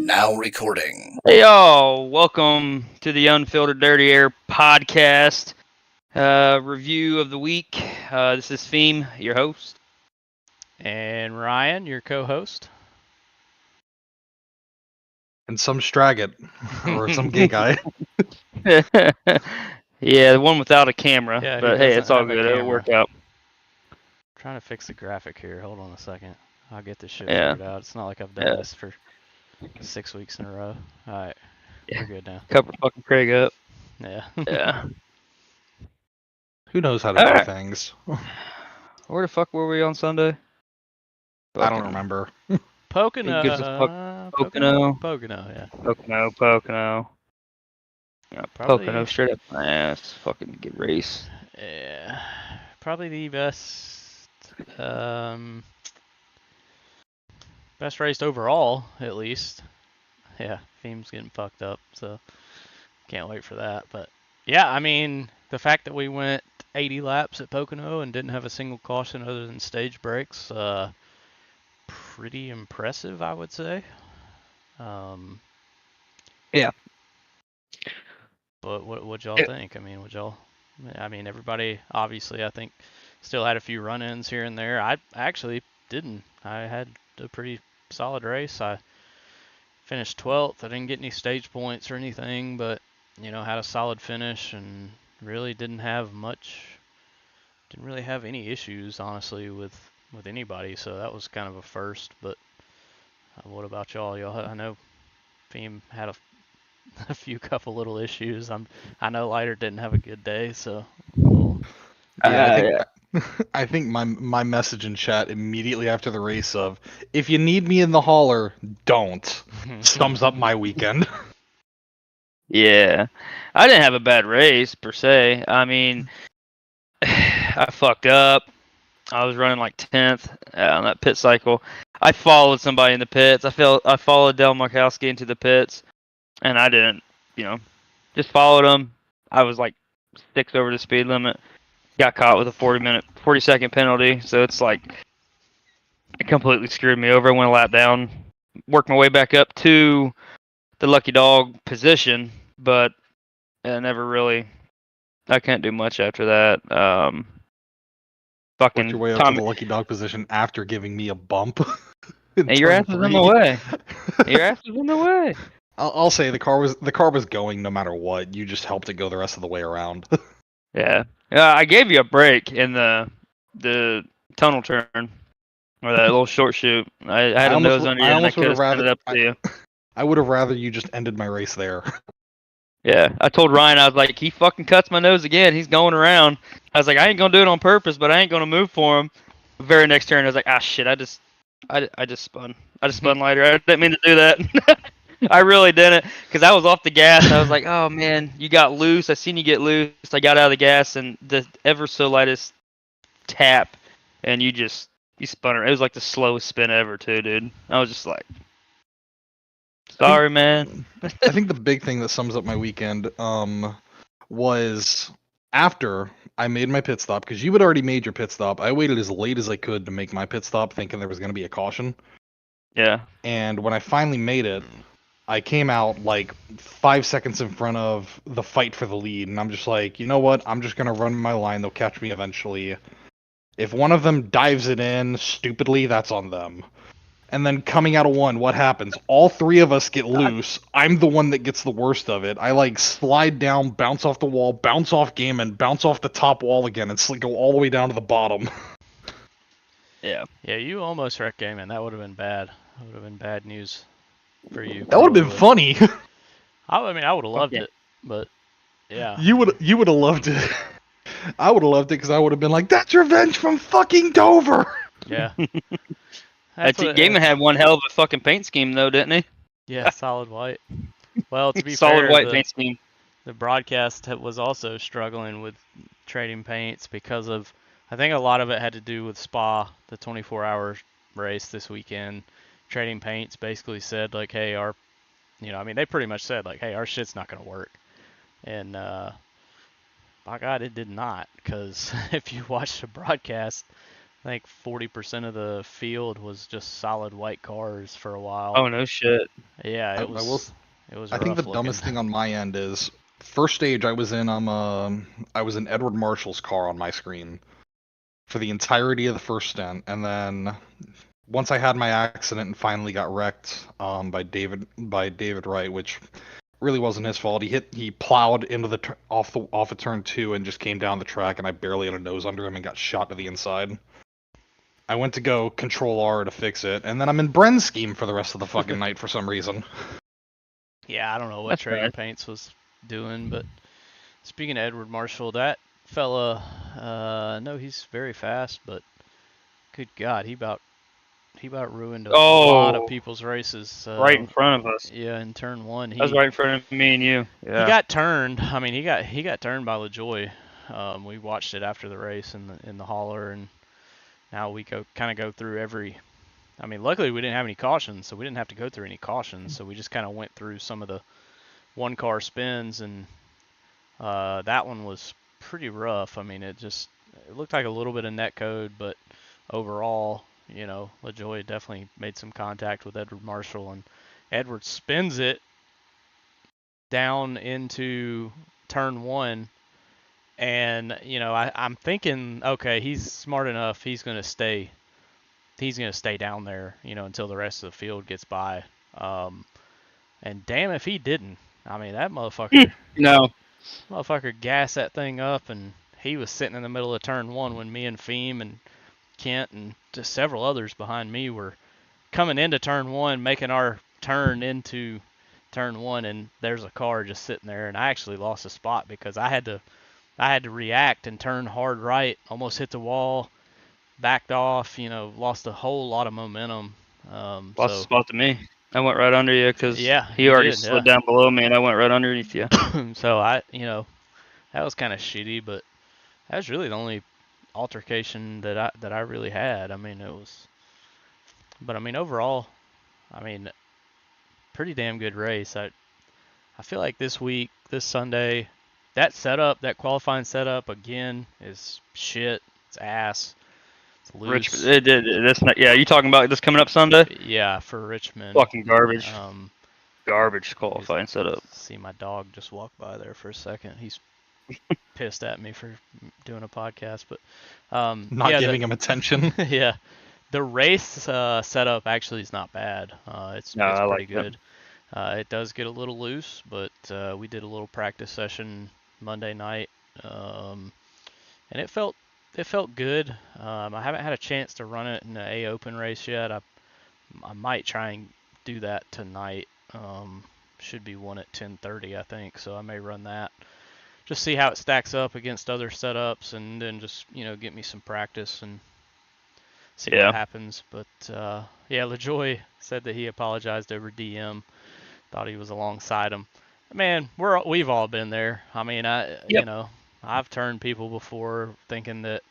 Now recording. Hey y'all, welcome to the Unfiltered Dirty Air podcast review of the week. This is Feem, your host. And Ryan, your co-host. And some Straggett, or some gay guy. Yeah, the one without a camera, Yeah, but hey, it's all good. It'll work out. I'm trying to fix the graphic here. Hold on a second. I'll get this shit Yeah. figured out. It's not like I've done this for 6 weeks in a row. Alright, Yeah. we're good now. Cover fucking Craig up. Yeah. Yeah. Who knows how to do things? Where the fuck were we on Sunday? I don't remember. Pocono. Gives a Pocono, yeah. Pocono. Yeah, Probably- Pocono straight up my ass. Fucking good race. Yeah. Probably the best best race overall, at least. Yeah, Theme's getting fucked up, so can't wait for that. But yeah, I mean, the fact that we went 80 laps at Pocono and didn't have a single caution other than stage breaks, pretty impressive, I would say. Yeah. But what y'all think? I mean, everybody obviously, I think, still had a few run-ins here and there. I actually didn't. I had a pretty solid race. I finished 12th. I didn't get any stage points or anything, but had a solid finish and really didn't really have any issues, honestly, with anybody. So that was kind of a first. But what about y'all? I know Feem had a few couple little issues. I know Lighter didn't have a good day, so. I think my message in chat immediately after the race of, if you need me in the hauler, don't, sums up my weekend. Yeah, I didn't have a bad race per se. I mean, I fucked up. I was running like 10th on that pit cycle. I followed somebody in the pits. I followed Del Markowski into the pits, and I didn't, just followed him. I was like 6 over the speed limit. Got caught with a 40-second penalty. So it's like it completely screwed me over. I went a lap down, worked my way back up to the lucky dog position, but never really. I can't do much after that. Worked Fucking your way up to the lucky dog position after giving me a bump. And your ass was in the way. Your ass was in the way. I'll say the car was going no matter what. You just helped it go the rest of the way around. Yeah. I gave you a break in the tunnel turn, or that little short shoot. I had a nose under you, and I could have sent it up to you. I would have rather you just ended my race there. Yeah, I told Ryan, I was like, he fucking cuts my nose again. He's going around. I was like, I ain't gonna do it on purpose, but I ain't gonna move for him. The very next turn, I was like, ah, shit, I just spun. I just spun lighter. I didn't mean to do that. I really didn't, because I was off the gas. I was like, oh man, you got loose. I seen you get loose. I got out of the gas, and the ever so lightest tap, and you spun her. It was like the slowest spin ever, too, dude. I was just like, sorry, man. I think the big thing that sums up my weekend was after I made my pit stop, because you had already made your pit stop. I waited as late as I could to make my pit stop, thinking there was going to be a caution. Yeah. And when I finally made it, I came out like 5 seconds in front of the fight for the lead, and I'm just like, you know what? I'm just going to run my line. They'll catch me eventually. If one of them dives it in stupidly, that's on them. And then coming out of one, what happens? All three of us get loose. I'm the one that gets the worst of it. I like slide down, bounce off the wall, bounce off Gaiman, bounce off the top wall again, and go all the way down to the bottom. Yeah. Yeah, you almost wrecked Gaiman. That would have been bad. That would have been bad news for you. That would have been funny. I mean, I would have loved it, but yeah. You would have loved it. I would have loved it because I would have been like, that's revenge from fucking Dover. Yeah. Gaiman had one hell of a fucking paint scheme, though, didn't he? Yeah, solid white. Well, to be solid fair, white paint scheme. The broadcast was also struggling with trading paints because of, I think a lot of it had to do with Spa, the 24-hour race this weekend. Trading paints basically said, like, hey, they pretty much said, like, hey, our shit's not going to work. And, by God, it did not, because if you watch the broadcast, think 40% of the field was just solid white cars for a while. Oh no shit. Yeah, it was I think the rough dumbest looking. thing on my end is first stage I was in Edward Marshall's car on my screen for the entirety of the first stint, and then once I had my accident and finally got wrecked by David Wright, which really wasn't his fault. He plowed into off of turn 2 and just came down the track, and I barely had a nose under him and got shot to the inside. I went to go Control R to fix it, and then I'm in Bren's scheme for the rest of the fucking night for some reason. Yeah, I don't know what That's Traeger right. Paints was doing, but speaking of Edward Marshall, that fella, no, he's very fast, but good God, he about ruined a lot of Oh, people's races. right in front of us. Yeah, in turn 1, That was right in front of me and you. Yeah. he got turned. I mean, he got turned by LaJoy. We watched it after the race in the hauler, and now we kind of go through every. I mean, luckily we didn't have any cautions, so we didn't have to go through any cautions. So we just kind of went through some of the one car spins, and that one was pretty rough. I mean, it looked like a little bit of net code, but overall, LaJoy definitely made some contact with Edward Marshall, and Edward spins it down into turn 1. And I'm thinking, okay, he's smart enough. He's gonna stay down there, until the rest of the field gets by. And damn if he didn't. I mean, that No. motherfucker gassed that thing up, and he was sitting in the middle of turn 1 when me and Feem and Kent and just several others behind me were coming into turn 1, making our turn into turn 1, and there's a car just sitting there, and I actually lost a spot because I had to react and turn hard right, almost hit the wall, backed off, lost a whole lot of momentum. Lost a spot to me. I went right under you because Yeah, he you already did, slid yeah. down below me, and I went right underneath you. So that was kind of shitty, but that was really the only altercation that I really had. I mean, but I mean overall, I mean, pretty damn good race. I feel like this Sunday, that qualifying setup again is shit. It's ass. It's loose. That's not. Yeah, you talking about this coming up Sunday? Yeah, for Richmond. Fucking garbage. Um, Garbage qualifying setup. see my dog just walk by there for a second. He's pissed at me for doing a podcast, but Not yeah, giving him attention. yeah, the race setup actually is not bad. It's No, I pretty like good. It does get a little loose, but we did a little practice session Monday night, and it felt good. I haven't had a chance to run it in the A Open race yet. I might try and do that tonight. Should be one at 10:30, I think, so I may run that. Just see how it stacks up against other setups, and then just get me some practice and see what happens. But yeah, LaJoy said that he apologized over DM. Thought he was alongside him. Man, we've all been there. I mean, I've turned people before thinking that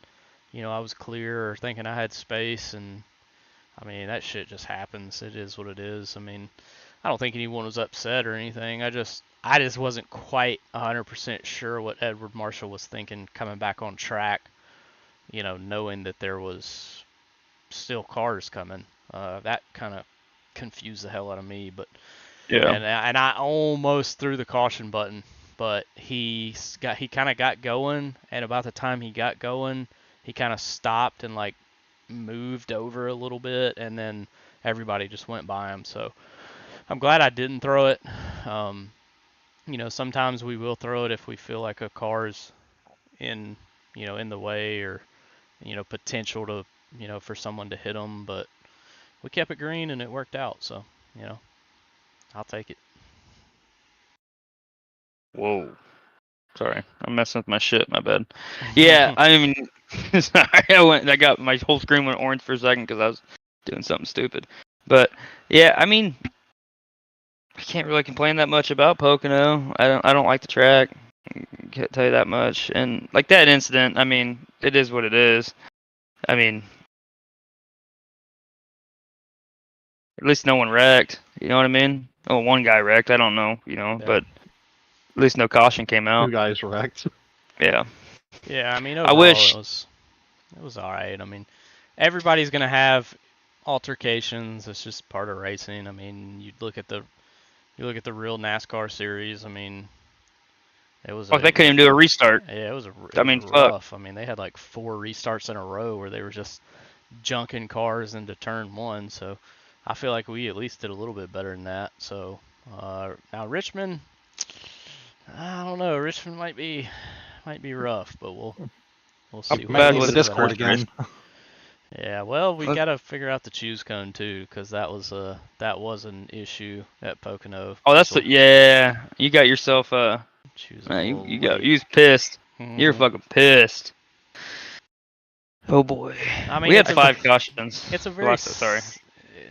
I was clear or thinking I had space, and I mean that shit just happens. It is what it is. I mean, I don't think anyone was upset or anything. I just wasn't quite 100% sure what Edward Marshall was thinking coming back on track, knowing that there was still cars coming. That kind of confused the hell out of me, but Yeah. and I almost threw the caution button, but he kind of got going, and about the time he got going, he kind of stopped and like moved over a little bit, and then everybody just went by him. So I'm glad I didn't throw it. Sometimes we will throw it if we feel like a car's in the way, or potential to for someone to hit them, but we kept it green and it worked out. So I'll take it. Whoa. Sorry, I'm messing with my shit. My bad. Yeah, I mean, sorry, I got my whole screen went orange for a second because I was doing something stupid. But yeah, I mean, I can't really complain that much about Pocono. I don't like the track. Can't tell you that much. And like that incident, I mean, it is what it is. I mean, at least no one wrecked. You know what I mean? Oh, one guy wrecked. I don't know. Yeah. But at least no caution came out. 2 guys wrecked. Yeah. Yeah, I mean, overall, I wish it was all right. I mean, everybody's gonna have altercations. It's just part of racing. I mean, you look at the real NASCAR series. I mean, it was Fuck, they couldn't even do a restart. yeah, it was I mean, fuck. rough. I mean, they had like 4 restarts in a row where they were just junking cars into turn 1. So I feel like we at least did a little bit better than that. So now Richmond, I don't know. Richmond might be rough, but we'll see. I'm what bad Might with leave we the do. Discord again. Yeah, well, we Let's- gotta figure out the choose cone too, because that was an issue at Pocono. Oh, that's People yeah. You got yourself choose a man, little you late. was pissed. You're Mhm. fucking pissed. Oh boy. I mean, We had it's 5 cautions. it's a very Sorry.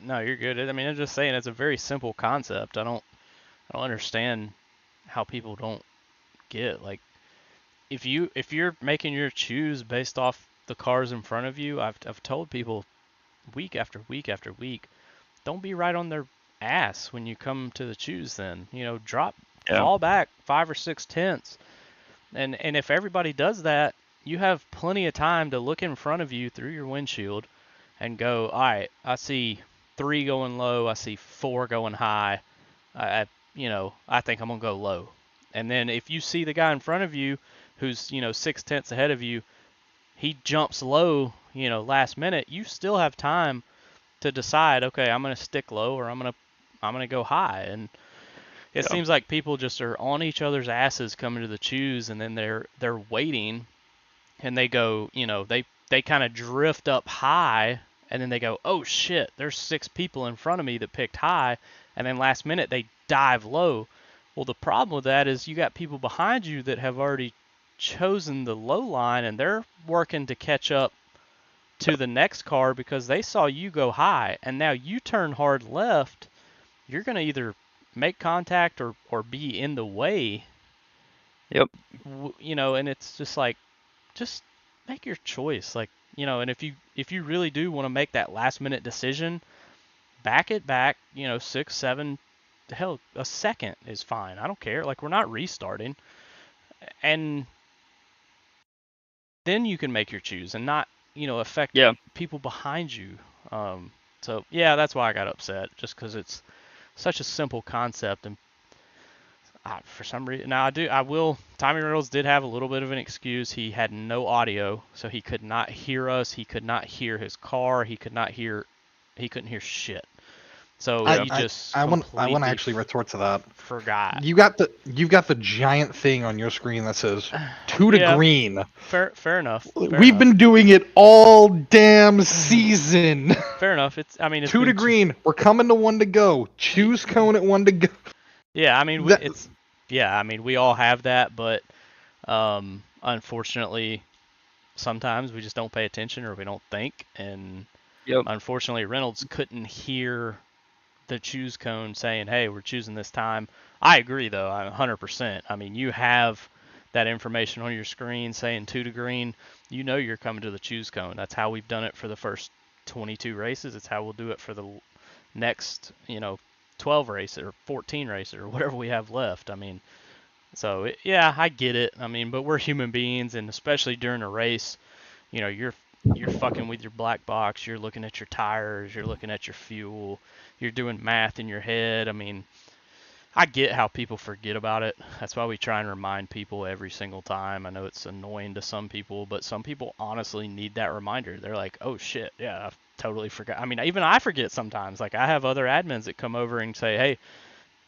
No, you're good. I mean, I'm just saying it's a very simple concept. I don't understand how people don't get like if you're making your choose based off the cars in front of you. I've told people week after week after week, don't be right on their ass when you come to the choose. Then Yeah. fall back 5 or 6 tenths, and if everybody does that, you have plenty of time to look in front of you through your windshield and go, all right, I see 3 going low, I see 4 going high. I think I'm gonna go low. And then if you see the guy in front of you who's 6 tenths ahead of you, he jumps low, last minute. You still have time to decide, okay, I'm gonna stick low or I'm gonna go high. And it Yeah. seems like people just are on each other's asses coming to the choose, and then they're waiting, and they go, they kind of drift up high, and then they go, oh shit, there's 6 people in front of me that picked high, and then last minute they dive low. Well, the problem with that is you got people behind you that have already chosen the low line, and they're working to catch up to the next car because they saw you go high, and now you turn hard left. You're going to either make contact or be in the way. Yep. And it's just like, just make your choice. Like, and if you really do want to make that last minute decision, back it back, 6, 7, hell, a second is fine. I don't care. Like, we're not restarting. And then you can make your choose and not, affect Yeah. people behind you. So yeah, that's why I got upset, just because it's such a simple concept. And for some reason, now I will. Tommy Reynolds did have a little bit of an excuse. He had no audio, so he could not hear us. He could not hear his car. He couldn't hear shit. So he just I want to completely actually retort to that. forgot. You've got the giant thing on your screen that says 2 to Yeah. green. Fair enough. We've been doing it all damn season. Fair enough. It's 2 to green. We're coming to 1 to go. Choose cone at 1 to go. Yeah, I mean we all have that, but unfortunately, sometimes we just don't pay attention or we don't think. And Yep. unfortunately, Reynolds couldn't hear the choose cone saying, "Hey, we're choosing this time." I agree, though. 100%. I mean, you have that information on your screen saying 2 to green. You know you're coming to the choose cone. That's how we've done it for the first 22 races. It's how we'll do it for the next, 12 races or 14 races or whatever we have left. I mean, so yeah, I get it. I mean, but we're human beings, and especially during a race, you're fucking with your black box. You're looking at your tires. You're looking at your fuel. You're doing math in your head. I mean, I get how people forget about it. That's why we try and remind people every single time. I know it's annoying to some people, but some people honestly need that reminder. They're like, oh shit, yeah, I totally forgot. I mean, even I forget sometimes. Like, I have other admins that come over and say,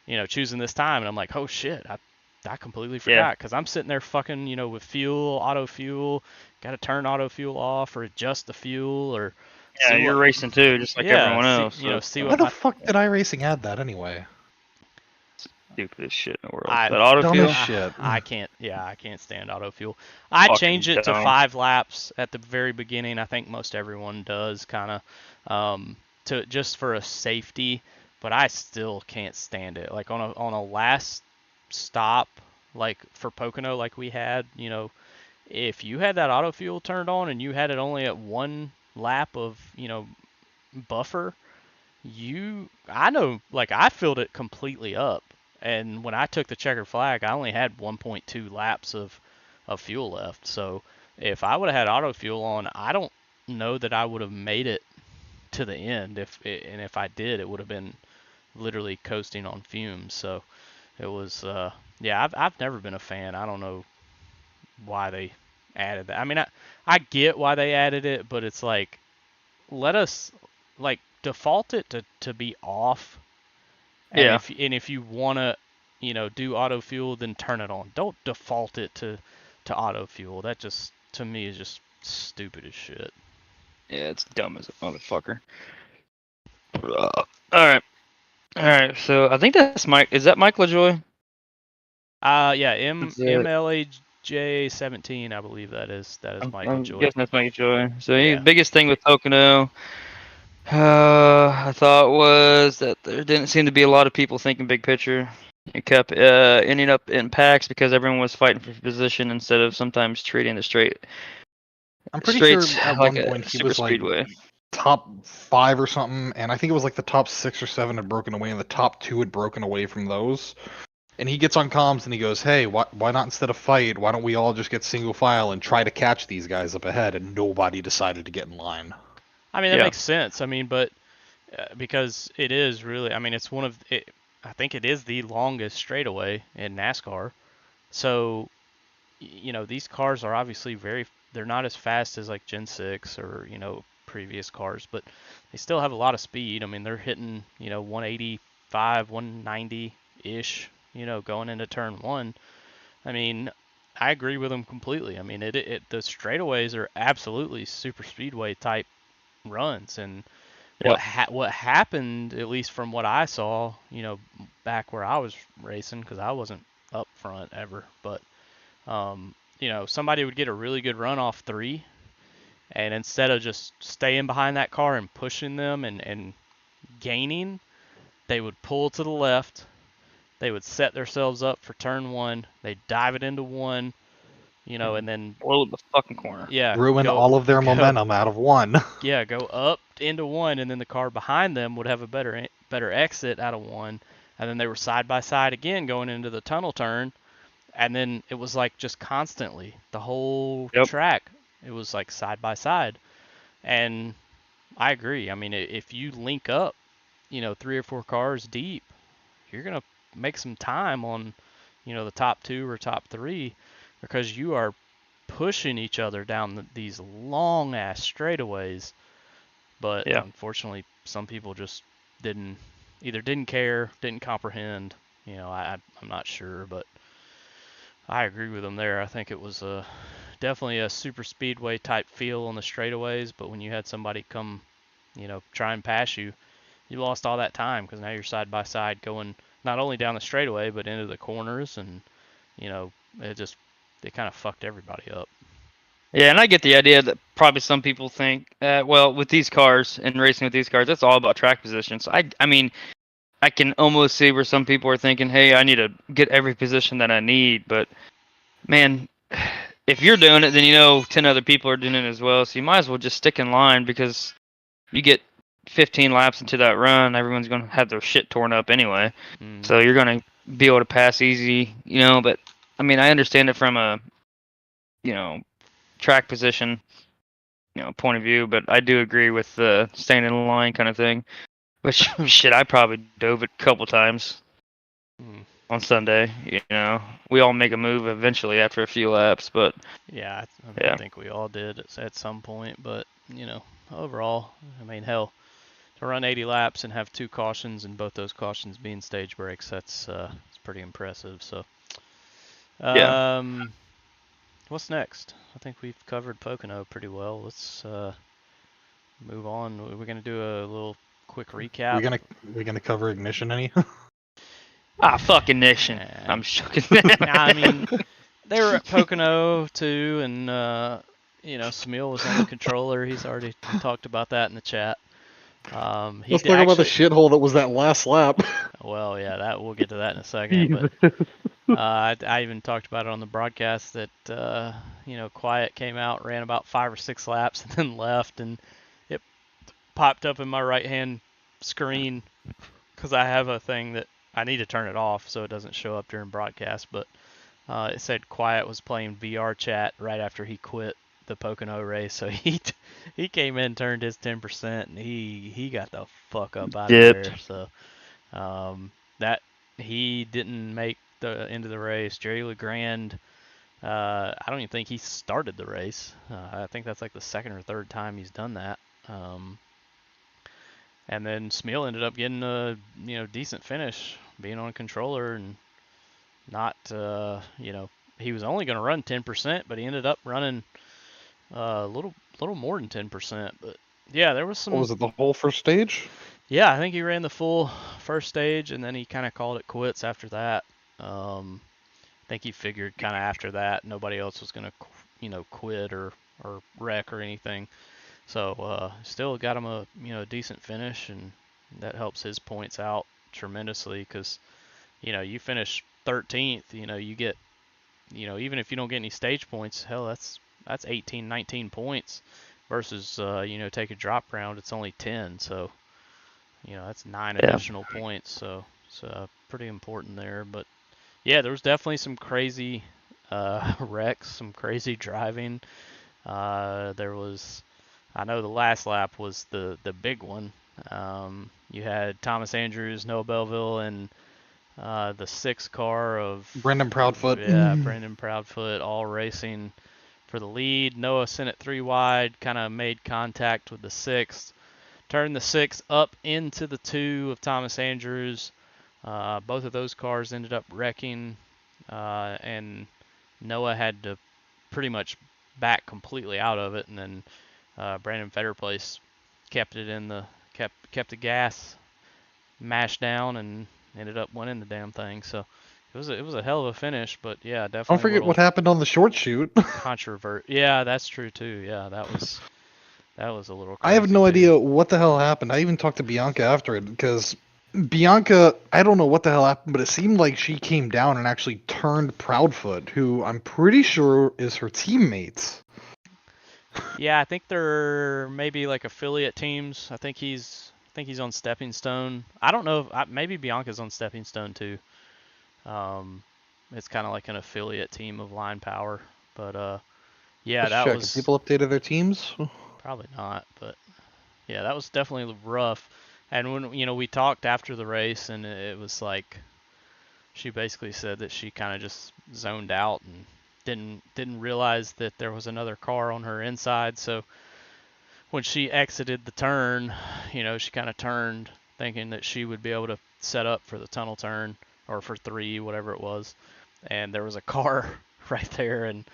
hey, choosing this time. And I'm like, oh shit, I completely forgot, because I'm sitting there fucking, with fuel, auto fuel, got to turn auto fuel off or adjust the fuel or. Yeah, you're racing too, just like everyone else. See Why what the fuck did iRacing add that anyway? Stupidest shit in the world. I- That auto Dumb fuel. as shit. I can't. Yeah, I can't stand auto fuel. I Fucking change it to dumb. 5 laps at the very beginning. I think most everyone does, kind of, to just for a safety. But I still can't stand it. Like on a last stop, like for Pocono, like we had, if you had that auto fuel turned on and you had it only at 1 lap of, buffer, I know, like, I filled it completely up. And when I took the checkered flag, I only had 1.2 laps of fuel left. So if I would have had auto fuel on, know that I would have made it to the end. If I did, it would have been literally coasting on fumes. So it was, yeah, I've never been a fan. I don't know why they added that. I mean, I get why they added it, but it's like, let us like default it to be off, and Yeah. if you wanna, do auto fuel, then turn it on. Don't default it to auto fuel. That just to me is just stupid as shit. Yeah, it's dumb as a motherfucker. All right. All right. So I think that's Mike. Is that Mike LaJoy? Yeah, That's it. MLAJ17, I believe that is Michael I'm Joy. guessing that's Mike LaJoy. So Yeah. biggest thing with Pocono, I thought was that there didn't seem to be a lot of people thinking big picture. It kept ending up in packs because everyone was fighting for position instead of sometimes treating the I'm pretty sure straights at like one a point he super was like speedway. top 5 or something, and I think it was like the top 6 or 7 had broken away, and the top 2 had broken away from those. And he gets on comms and he goes, "Hey, why not instead of fight? Why don't we all just get single file and try to catch these guys up ahead?" And nobody decided to get in line. I mean, that Yeah. makes sense. I mean, but because it is really, I mean, it's one of it. I think it is the longest straightaway in NASCAR. So, these cars are obviously they're not as fast as like Gen 6 or, previous cars, but they still have a lot of speed. I mean, they're hitting, 185, 190-ish, going into turn 1. I mean, I agree with them completely. I mean, the straightaways are absolutely super speedway type runs, and Yep. what happened, at least from what I saw, back where I was racing, because I wasn't up front ever, but somebody would get a really good run off 3, and instead of just staying behind that car and pushing them and gaining, they would pull to the left. They would set themselves up for turn 1. They dive it into 1, and then Blow the fucking corner. yeah, Ruin all of their momentum out of 1. go up into 1, and then the car behind them would have a better exit out of 1, and then they were side by side again going into the tunnel turn, and then it was like just constantly the whole Yep. track. It was like side by side, and I agree. I mean, if you link up, 3 or 4 cars deep, you're gonna make some time on, the top 2 or top 3, because you are pushing each other down these long ass straightaways. But Yeah. unfortunately, some people just didn't care, didn't comprehend. I'm not sure, but I agree with them there. I think it was definitely a super speedway type feel on the straightaways, but when you had somebody come, try and pass you, you lost all that time, because now you're side by side going not only down the straightaway but into the corners, and it kind of fucked everybody up. Yeah, and I get the idea that probably some people think, well, with these cars and racing with these cars, it's all about track position. So I mean, I can almost see where some people are thinking, hey, I need to get every position that I need. But man, if you're doing it, then 10 other people are doing it as well. So you might as well just stick in line, because you get 15 laps into that run, everyone's going to have their shit torn up anyway. So you're going to be able to pass easy, But I mean, I understand it from a, track position, point of view, but I do agree with the staying in line kind of thing. Which shit, I probably dove it a couple times on Sunday. We all make a move eventually after a few laps, but Yeah, I yeah, think we all did at some point, but overall, I mean, hell, to run 80 laps and have 2 cautions, and both those cautions being stage breaks, it's pretty impressive. So, yeah, what's next? I think we've covered Pocono pretty well. Let's move on. We're gonna do a little quick recap. We gonna cover ignition any? fuck ignition. And, I'm joking. I mean, they were at Pocono too, and Smil was on the controller. He's already talked about that in the chat. Let's talk about the shithole that was that last lap. Well, yeah, we'll get to that in a second. But I even talked about it on the broadcast that Quiet came out, ran about 5 or 6 laps, and then left, and it popped up in my right-hand screen, because I have a thing that I need to turn it off so it doesn't show up during broadcast. But it said Quiet was playing VR chat right after he quit the Pocono race, so he came in, turned his 10%, and he got the fuck up out of Dipped. there. So that he didn't make the end of the race. Jerry LeGrand, I don't even think he started the race. I think that's like the second or third time he's done that. And then Smeal ended up getting a decent finish, being on a controller and not he was only going to run 10%, but he ended up running a little more than 10%. But yeah, there was some. What was it, the whole first stage? Yeah, I think he ran the full first stage, and then he kind of called it quits after that. I think he figured kind of after that nobody else was going to quit or wreck or anything. So still got him a decent finish, and that helps his points out tremendously because you finish 13th, you get even if you don't get any stage points, hell, that's 18, 19 points versus take a drop round, it's only 10, so that's 9 additional points, so it's pretty important there. But yeah, there was definitely some crazy wrecks, some crazy driving. There was, I know the last lap was the big one. You had Thomas Andrews, Noah Belleville, and the 6 car of Brendan Proudfoot. Yeah, Brendan Proudfoot all racing for the lead. Noah sent it 3 wide, kind of made contact with the 6th, turned the 6 up into the 2 of Thomas Andrews. Both of those cars ended up wrecking, and Noah had to pretty much back completely out of it, and then Brandon Fetterplace kept the gas mashed down and ended up winning the damn thing. So it was a hell of a finish, but yeah, definitely. Don't forget what happened on the short shoot. Yeah, that's true too. Yeah, that was a little crazy. I have no idea what the hell happened. I even talked to Bianca after it because Bianca, I don't know what the hell happened, but it seemed like she came down and actually turned Proudfoot, who I'm pretty sure is her teammate. Yeah, I think they're maybe like affiliate teams. I think he's on Stepping Stone. I don't know if maybe Bianca's on Stepping Stone too. It's kind of like an affiliate team of Line Power, but yeah, Let's that check. was Have people updated their teams? probably not, but yeah, that was definitely rough. And when we talked after the race, and it was like she basically said that she kind of just zoned out and didn't realize that there was another car on her inside. So when she exited the turn, she kind of turned thinking that she would be able to set up for the tunnel turn or for 3, whatever it was. And there was a car right there, and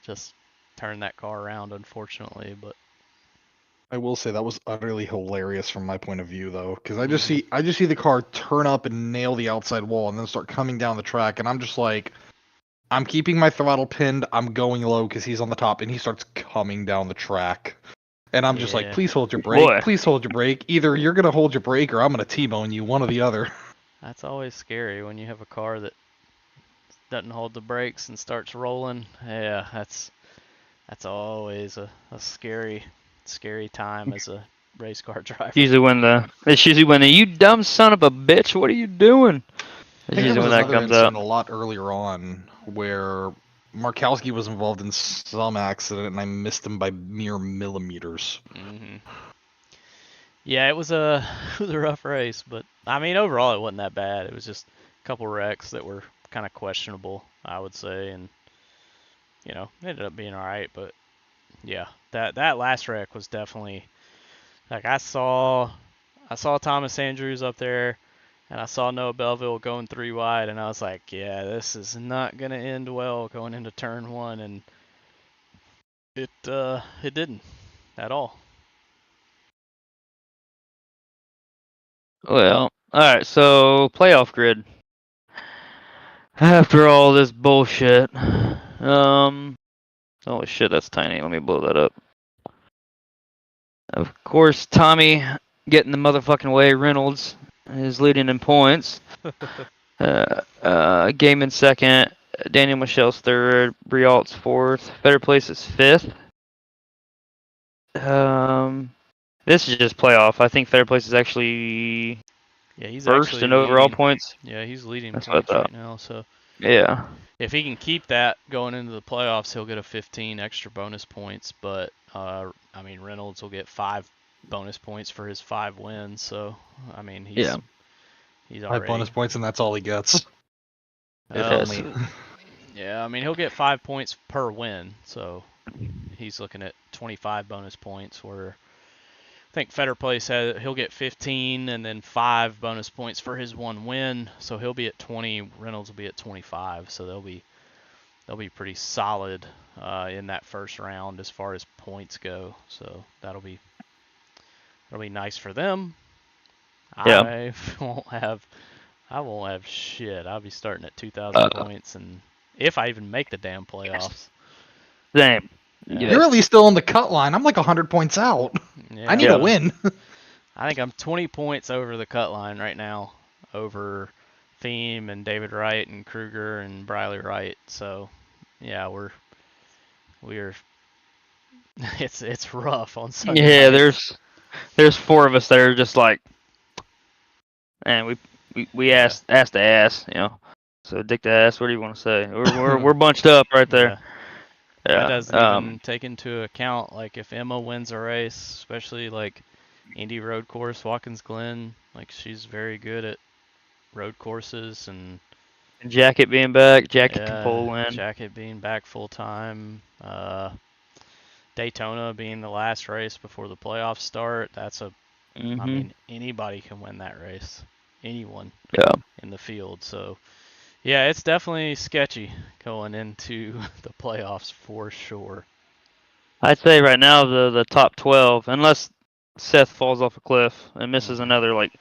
just turned that car around, unfortunately. But I will say that was utterly hilarious from my point of view, though, because I just see the car turn up and nail the outside wall, and then start coming down the track, and I'm just like, I'm keeping my throttle pinned, I'm going low because he's on the top, and he starts coming down the track, and I'm just like, please hold your brake, please hold your brake. Either you're gonna hold your brake or I'm gonna T-bone you, one or the other. That's always scary when you have a car that doesn't hold the brakes and starts rolling. Yeah, that's always a scary time as a race car driver. It's usually when you dumb son of a bitch, what are you doing? It's usually when that comes up. A lot earlier on where Markowski was involved in some accident and I missed him by mere millimeters. Mm-hmm. Yeah, it was a rough race, but I mean overall it wasn't that bad. It was just a couple wrecks that were kind of questionable, I would say, and it ended up being all right. But yeah, that last wreck was definitely like I saw Thomas Andrews up there, and I saw Noah Belleville going 3 wide, and I was like, yeah, this is not gonna end well going into turn 1, and it didn't at all. Well, alright, so playoff grid. After all this bullshit. Oh shit, that's tiny. Let me blow that up. Of course, Tommy getting the motherfucking way. Reynolds is leading in points. Game in second. Daniel Michelle's third. Brialt's fourth. Better Place is fifth. This is just playoff. I think Better Place is actually he's first in overall points. Yeah, he's leading That's points right now. So yeah. if he can keep that going into the playoffs, he'll get a 15 extra bonus points. But I mean, Reynolds will get 5 bonus points for his 5 wins. So I mean, he's Yeah. he's 5 already bonus points, and that's all he gets. If well, only. yeah. I mean, he'll get 5 points per win. So he's looking at 25 bonus points. Where I think Fetter Play said he'll get 15 and then 5 bonus points for his 1 win. So he'll be at 20. Reynolds will be at 25. So they'll be pretty solid in that first round as far as points go. So that'll be nice for them. Yeah. I won't have shit. I'll be starting at 2,000 points, and if I even make the damn playoffs. Same. Yeah. You're at least still on the cut line. I'm like 100 points out. Yeah, I need a win. I think I'm 20 points over the cut line right now, over Thiem and David Wright and Kruger and Briley Wright. So, yeah, we're it's rough on Sunday. Yeah, nights. there's 4 of us that are just like, and we asked to ass, you know. So dick to ass. What do you want to say? We're bunched up right there. Yeah. That doesn't even take into account like if Emma wins a race, especially like Indy Road Course, Watkins Glen. Like she's very good at road courses and Jacket being back. Jacket can pull a win. Jacket being back full time. Daytona being the last race before the playoffs start. That's a I mean, anybody can win that race. Anyone in the field. So, yeah, it's definitely sketchy going into the playoffs for sure. I'd say right now the top 12, unless Seth falls off a cliff and misses another like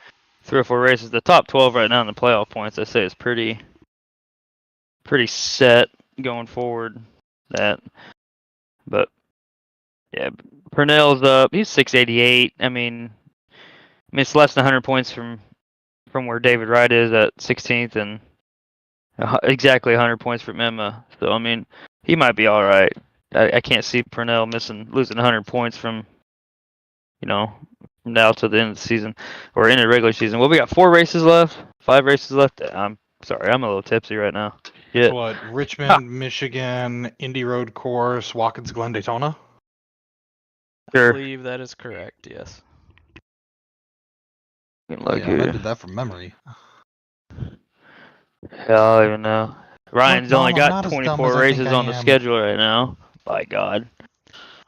3 or 4 races, the top 12 right now in the playoff points, I say is pretty set going forward. But yeah, Purnell's up. He's 688. I mean, it's less than 100 points from where David Wright is at 16th, and exactly 100 points from Emma. So I mean, he might be all right. I can't see Purnell losing 100 points from from now to the end of the season or end of the regular season. Well, we got 4 races left, 5 races left. I'm sorry, I'm a little tipsy right now. Yeah. What? Richmond, Michigan, Indy Road Course, Watkins Glen, Daytona. Sure. I believe that is correct. Yes. I did that from memory. Hell, I don't even know. Ryan's Look, only Mom, I'm got not as dumb 24 as I think races I on the am. schedule right now. By God.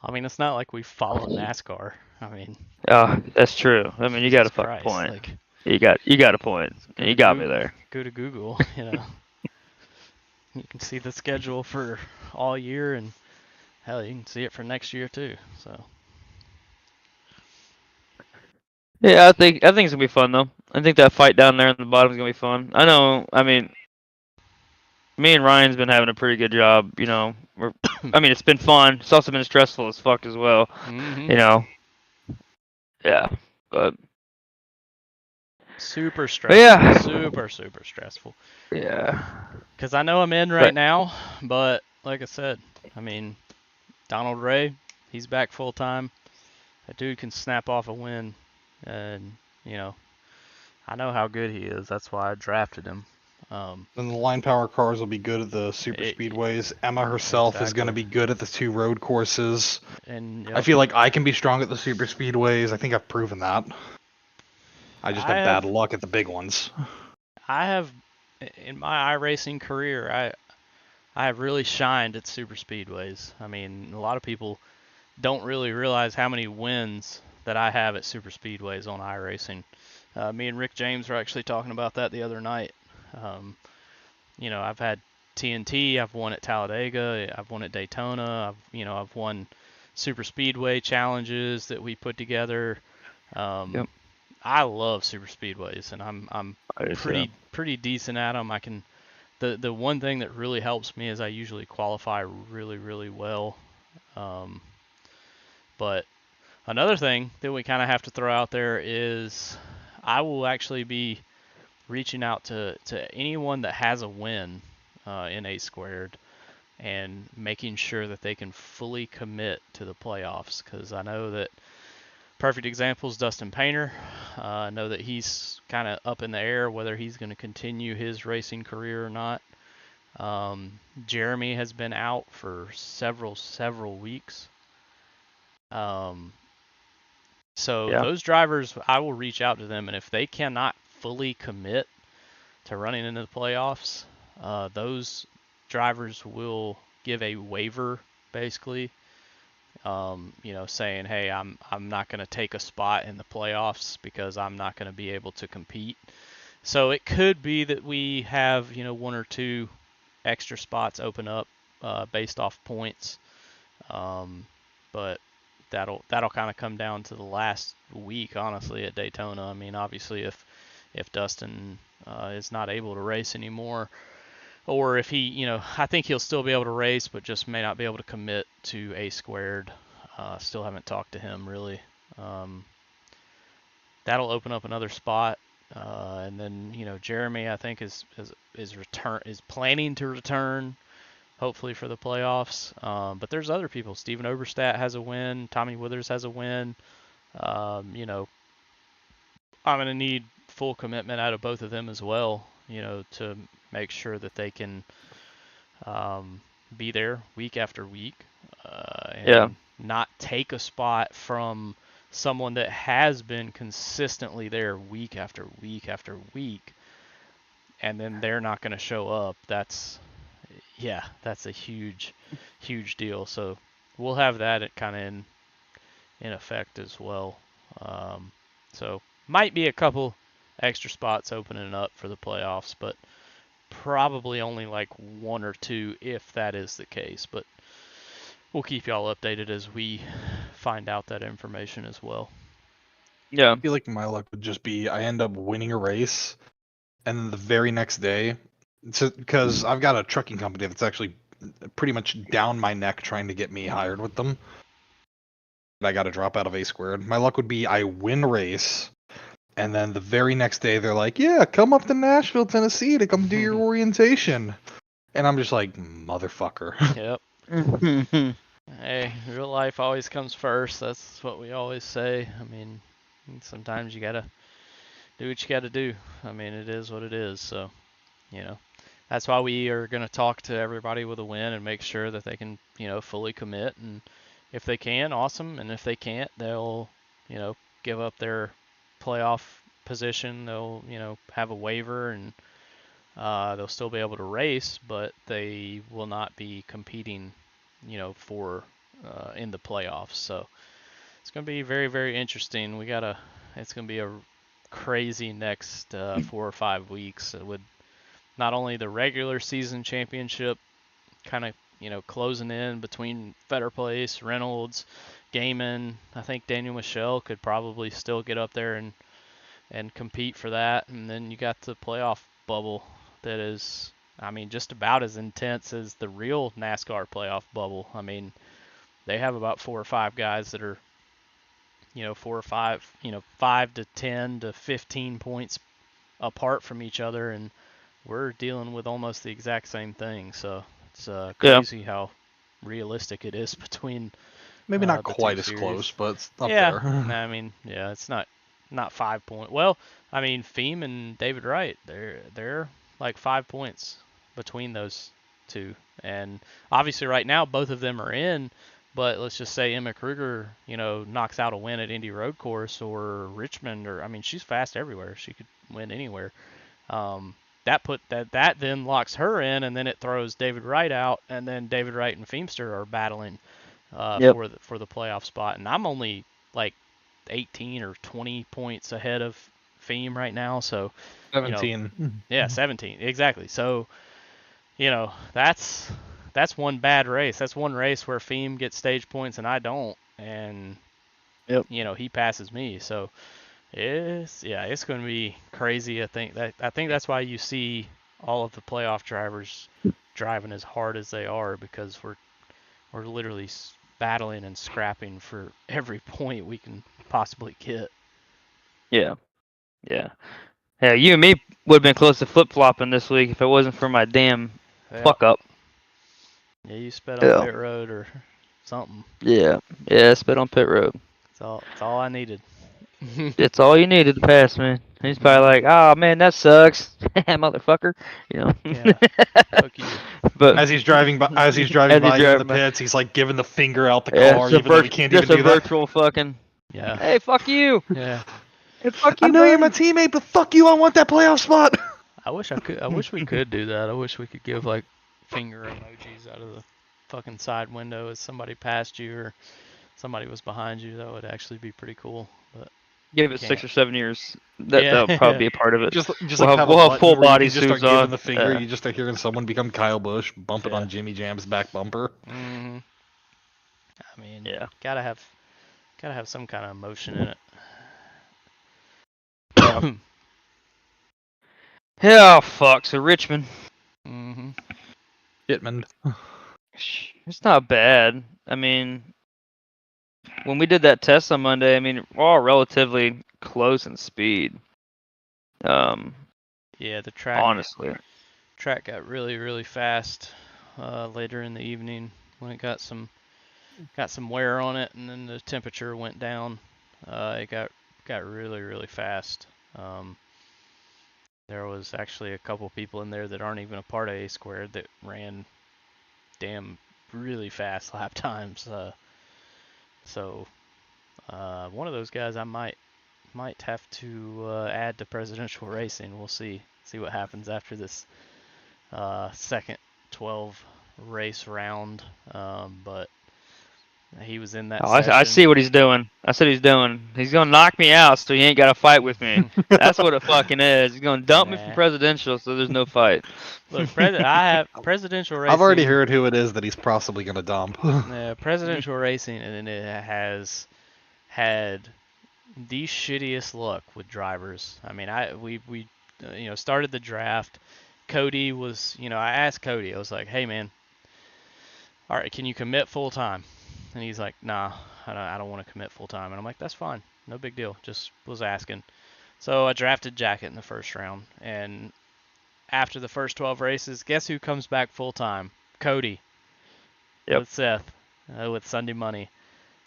I mean, it's not like we follow NASCAR. I mean, That's true. I mean, you got a fucking point. Like, You got a point. You got me there. Go to Google, You can see the schedule for all year, and hell, you can see it for next year too. So. Yeah, I think it's gonna be fun though. I think that fight down there in the bottom is gonna be fun. I know. I mean, me and Ryan's been having a pretty good job. It's been fun. It's also been stressful as fuck as well. Mm-hmm. Yeah, but super stressful. Yeah. Super stressful. Yeah. Because I know I'm in right now, but like I said, I mean, Donald Ray, he's back full time. That dude can snap off a win, and I know how good he is. That's why I drafted him. Then the line power cars will be good at the super speedways. Emma herself is going to be good at the 2 road courses. And I feel like I can be strong at the super speedways. I think I've proven that. I just have bad luck at the big ones. I have, in my iRacing career, I have really shined at super speedways. I mean, a lot of people don't really realize how many wins that I have at super speedways on iRacing. Me and Rick James were actually talking about that the other night. I've had TNT, I've won at Talladega, I've won at Daytona, I've won super speedway challenges that we put together. I love super speedways, and I'm pretty decent at them. The one thing that really helps me is I usually qualify really well. But another thing that we kind of have to throw out there is I will actually be reaching out to anyone that has a win in A squared and making sure that they can fully commit to the playoffs, because I know that perfect example is Dustin Painter. I know that he's kind of up in the air whether he's going to continue his racing career or not. Jeremy has been out for several weeks. So Yeah. those drivers, I will reach out to them, and if they cannot fully commit to running into the playoffs, those drivers will give a waiver, basically, saying, hey, I'm not going to take a spot in the playoffs because I'm not going to be able to compete. So it could be that we have, one or two extra spots open up based off points. But that'll kind of come down to the last week, honestly, at Daytona. I mean, obviously, if Dustin is not able to race anymore, or if he, I think he'll still be able to race, but just may not be able to commit to A squared. Still haven't talked to him really. That'll open up another spot. And then Jeremy, I think is planning to return, hopefully for the playoffs. But there's other people. Steven Oberstadt has a win. Tommy Withers has a win. I'm gonna need full commitment out of both of them as well. To make sure that they can be there week after week and not take a spot from someone that has been consistently there week after week after week, and then they're not going to show up. That's a huge deal. So we'll have that kind of in effect as well. So might be a couple extra spots opening up for the playoffs, but probably only like one or two if that is the case. But we'll keep y'all updated as we find out that information as well. Yeah. I feel like my luck would just be I end up winning a race, and then the very next day, because I've got a trucking company that's actually pretty much down my neck trying to get me hired with them. I got to drop out of A squared. My luck would be I win a race, and then the very next day they're like, "Yeah, come up to Nashville, Tennessee to come do your orientation," and I'm just like, "Motherfucker." Yep. Hey, real life always comes first. That's what we always say. I mean, sometimes you gotta do what you gotta do. I mean, it is what it is. So, that's why we are gonna talk to everybody with a win and make sure that they can, fully commit. And if they can, awesome. And if they can't, they'll, give up their playoff position. They'll, have a waiver and they'll still be able to race, but they will not be competing, for in the playoffs. So it's going to be very, very interesting. It's going to be a crazy next 4 or 5 weeks with not only the regular season championship kind of, closing in between Fetter Place, Reynolds, Gaiman. I think Daniel Michelle could probably still get up there and compete for that. And then you got the playoff bubble that is, I mean, just about as intense as the real NASCAR playoff bubble. I mean, they have about 4 or 5 guys that are, 4 or 5, 5 to 10 to 15 points apart from each other, and we're dealing with almost the exact same thing. So it's crazy how realistic it is between Maybe not the quite two as series. close, but it's up Yeah, there. I mean, yeah, it's not 5 point. Well, I mean, Feem and David Wright, they're like 5 points between those two, and obviously right now both of them are in. But let's just say Emma Kruger, knocks out a win at Indy Road Course or Richmond, or I mean, she's fast everywhere. She could win anywhere. That then locks her in, and then it throws David Wright out, and then David Wright and Feemster are battling for the playoff spot, and I'm only like 18 or 20 points ahead of Feem right now. So 17. Yeah, 17 exactly. So that's one bad race. That's one race where Feem gets stage points and I don't, and he passes me. So it's going to be crazy. I think that's why you see all of the playoff drivers driving as hard as they are, because we're literally battling and scrapping for every point we can possibly get. Yeah. You and me would have been close to flip flopping this week if it wasn't for my damn fuck up. Yeah, you sped on pit road or something. Yeah, sped on pit road. It's all I needed. It's all you needed to pass, man. He's probably like, "Oh man, that sucks, motherfucker." Yeah. Fuck you. But As he's driving by, as you he's in the driving by, pits, he's like giving the finger out the yeah, car, it's a even though he can't even just a do that. virtual fucking. Yeah. Hey, fuck you. Yeah. Hey, fuck I you, know you're my buddy. teammate, but fuck you, I want that playoff spot. I wish we could do that. I wish we could give like finger emojis out of the fucking side window as somebody passed you or somebody was behind you. That would actually be pretty cool. But Give it can't. 6 or 7 years. That'll Yeah. probably be a part of it. Just We'll like have a button full where you body can just start suits giving on. the finger. You just start hearing someone become Kyle Busch, bumping Yeah. on Jimmy Jam's back bumper. Hmm. I mean, Yeah. gotta have some kind of emotion in it. Yeah. Yeah, oh, fuck. So Richmond. Hmm. Hitman. It's not bad. I mean, when we did that test on Monday, I mean, we're all relatively close in speed. Yeah, the track Honestly. got really fast later in the evening when it got some wear on it, and then the temperature went down. It got really fast. There was actually a couple people in there that aren't even a part of A Squared that ran damn really fast lap times. So one of those guys I might have to add to presidential racing. We'll see what happens after this second 12 race round. But he was in that session. I see what he's doing. That's what he's doing. He's gonna knock me out, so he ain't got to fight with me. That's what it fucking is. He's gonna dump me from presidential, so there's no fight. Look, I have presidential racing. I've already heard who it is that he's possibly gonna dump. Presidential racing, and it has had the shittiest luck with drivers. I mean, we started the draft. Cody was, I asked Cody. I was like, "Hey man, all right, can you commit full time?" And he's like, "Nah, I don't want to commit full time." And I'm like, "That's fine, no big deal. Just was asking." So I drafted Jacket in the first round, and after the first 12 races, guess who comes back full time? Cody. Yep. With Seth, with Sunday Money.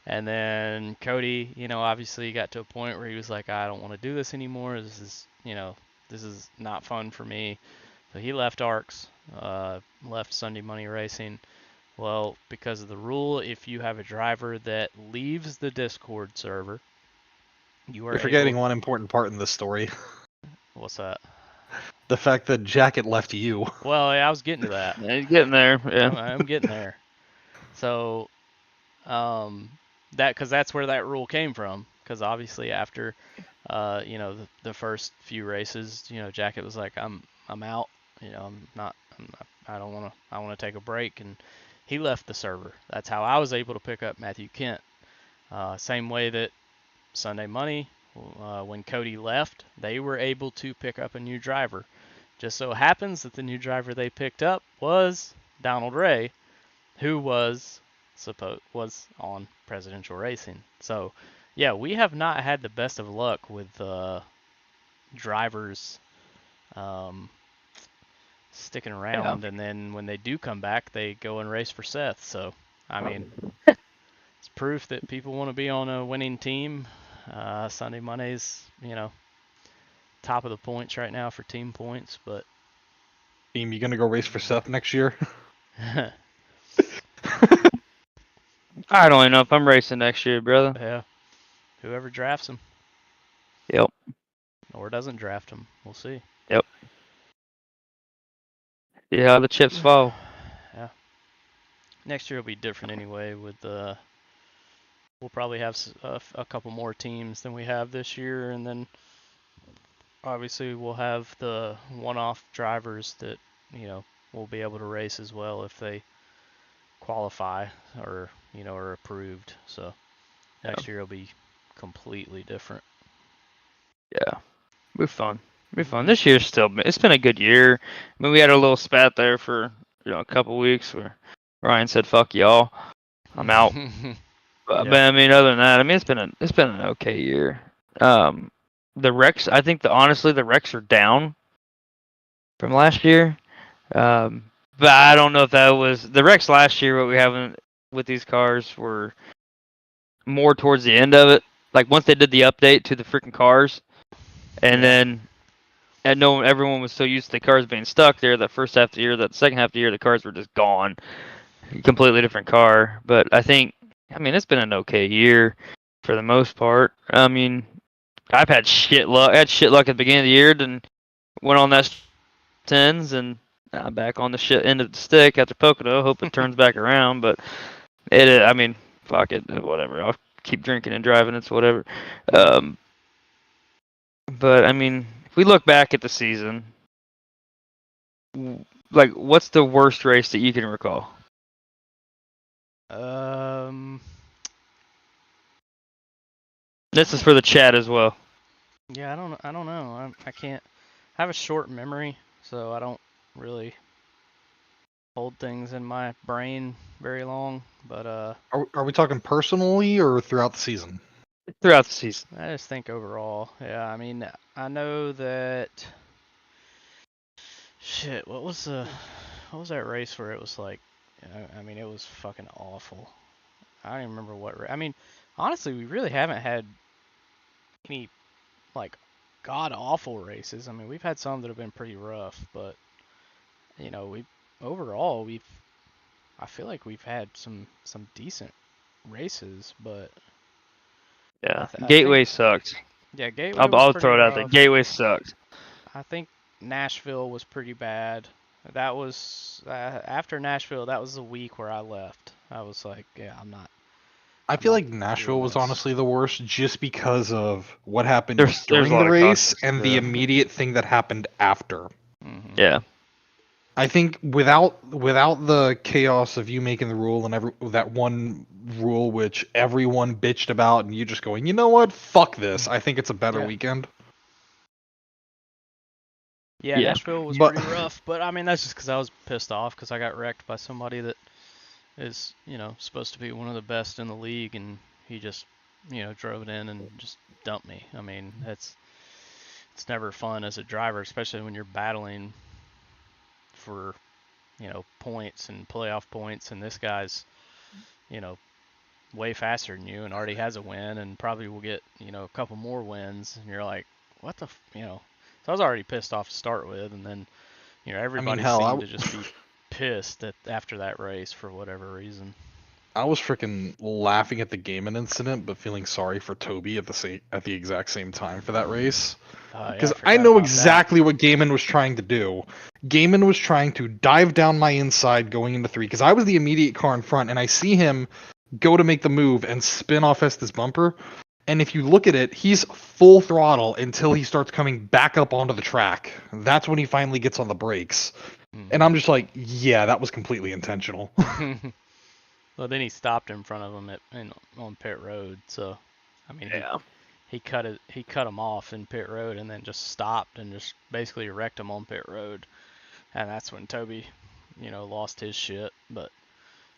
And then Cody, obviously got to a point where he was like, "I don't want to do this anymore. This is not fun for me." So he left ARCS, left Sunday Money Racing. Well, because of the rule, if you have a driver that leaves the Discord server, you're forgetting one important part in this story. What's that? The fact that Jacket left you. Well, yeah, I was getting to that. Yeah, he's getting there. Yeah. I'm getting there. So, because that's where that rule came from. Because obviously after, the first few races, Jacket was like, "I'm out. I don't want to. I want to take a break," and he left the server. That's how I was able to pick up Matthew Kent. Same way that Sunday Money, when Cody left, they were able to pick up a new driver. Just so happens that the new driver they picked up was Donald Ray, who was on presidential racing. So, yeah, we have not had the best of luck with drivers sticking around, and then when they do come back, they go and race for Seth. So, I mean, it's proof that people want to be on a winning team. Sunday Monday's, top of the points right now for team points, but Team, you gonna go race for Seth next year? I don't even know if I'm racing next year, brother. Yeah. Whoever drafts him. Yep. Or doesn't draft him. We'll see. Yep. Yeah, how the chips fall. Yeah. Next year will be different anyway. We'll probably have a couple more teams than we have this year, and then obviously we'll have the one-off drivers that will be able to race as well if they qualify or are approved. So next year will be completely different. Yeah, it'll be fun. It'll be fun. This year's it's been a good year. I mean, we had a little spat there for a couple weeks where Ryan said, "Fuck y'all, I'm out." But I mean, other than that, I mean, it's been an okay year. The wrecks, I think honestly the wrecks are down from last year. But I don't know if that was the wrecks last year. What we have with these cars were more towards the end of it. Like once they did the update to the freaking cars, And then, and no, everyone was so used to the cars being stuck there. That first half of the year, that second half of the year, the cars were just gone. Completely different car. But I mean, it's been an okay year for the most part. I mean, I've had shit luck. I had shit luck at the beginning of the year, then went on that tens, and now I'm back on the shit end of the stick after Pocono. Hope it turns back around, but I mean, fuck it, whatever. I'll keep drinking and driving. It's whatever. But I mean, if we look back at the season, like, what's the worst race that you can recall? This is for the chat as well. Yeah, I don't know. I can't. I have a short memory, so I don't really hold things in my brain very long. But Are we talking personally or throughout the season? Throughout the season. I just think overall, yeah. I mean, I know that. Shit, what was that race where it was like? I mean, it was fucking awful. I don't even remember what. I mean, honestly, we really haven't had any like god awful races. I mean, we've had some that have been pretty rough, but you know, I feel like we've had some decent races, but Yeah, I Gateway think, sucked. yeah, Gateway was I'll pretty throw it out there. rough. Gateway sucked. I think Nashville was pretty bad. That was after Nashville. That was the week where I left. I was like, yeah, I feel like doing Nashville was this. honestly the worst just because of what happened There's during a lot the of race context, and the yeah. immediate thing that happened after. Mm-hmm. Yeah. I think without the chaos of you making the rule and that one rule which everyone bitched about and you just going, you know what, fuck this. I think it's a better weekend. Yeah, Yeah. Nashville was pretty rough, but I mean that's just because I was pissed off because I got wrecked by somebody that is, you know, supposed to be one of the best in the league, and he just, you know, drove it in and just dumped me. I mean, it's never fun as a driver, especially when you're battling for, you know, points and playoff points, and this guy's, you know, way faster than you and already has a win and probably will get, you know, a couple more wins, and you're like, what the, you know. So I was already pissed off to start with, and then, you know, everybody seemed to just be pissed after that race for whatever reason. I was freaking laughing at the Gaiman incident, but feeling sorry for Toby at the exact same time for that race. Because I know exactly what Gaiman was trying to do. Gaiman was trying to dive down my inside going into 3, because I was the immediate car in front, and I see him go to make the move and spin off Estes' bumper. And if you look at it, he's full throttle until he starts coming back up onto the track. That's when he finally gets on the brakes. And I'm just like, yeah, that was completely intentional. Well, then he stopped in front of him on pit road. So, I mean, Yeah. he cut him off in pit road and then just stopped and just basically wrecked him on pit road. And that's when Toby, you know, lost his shit. But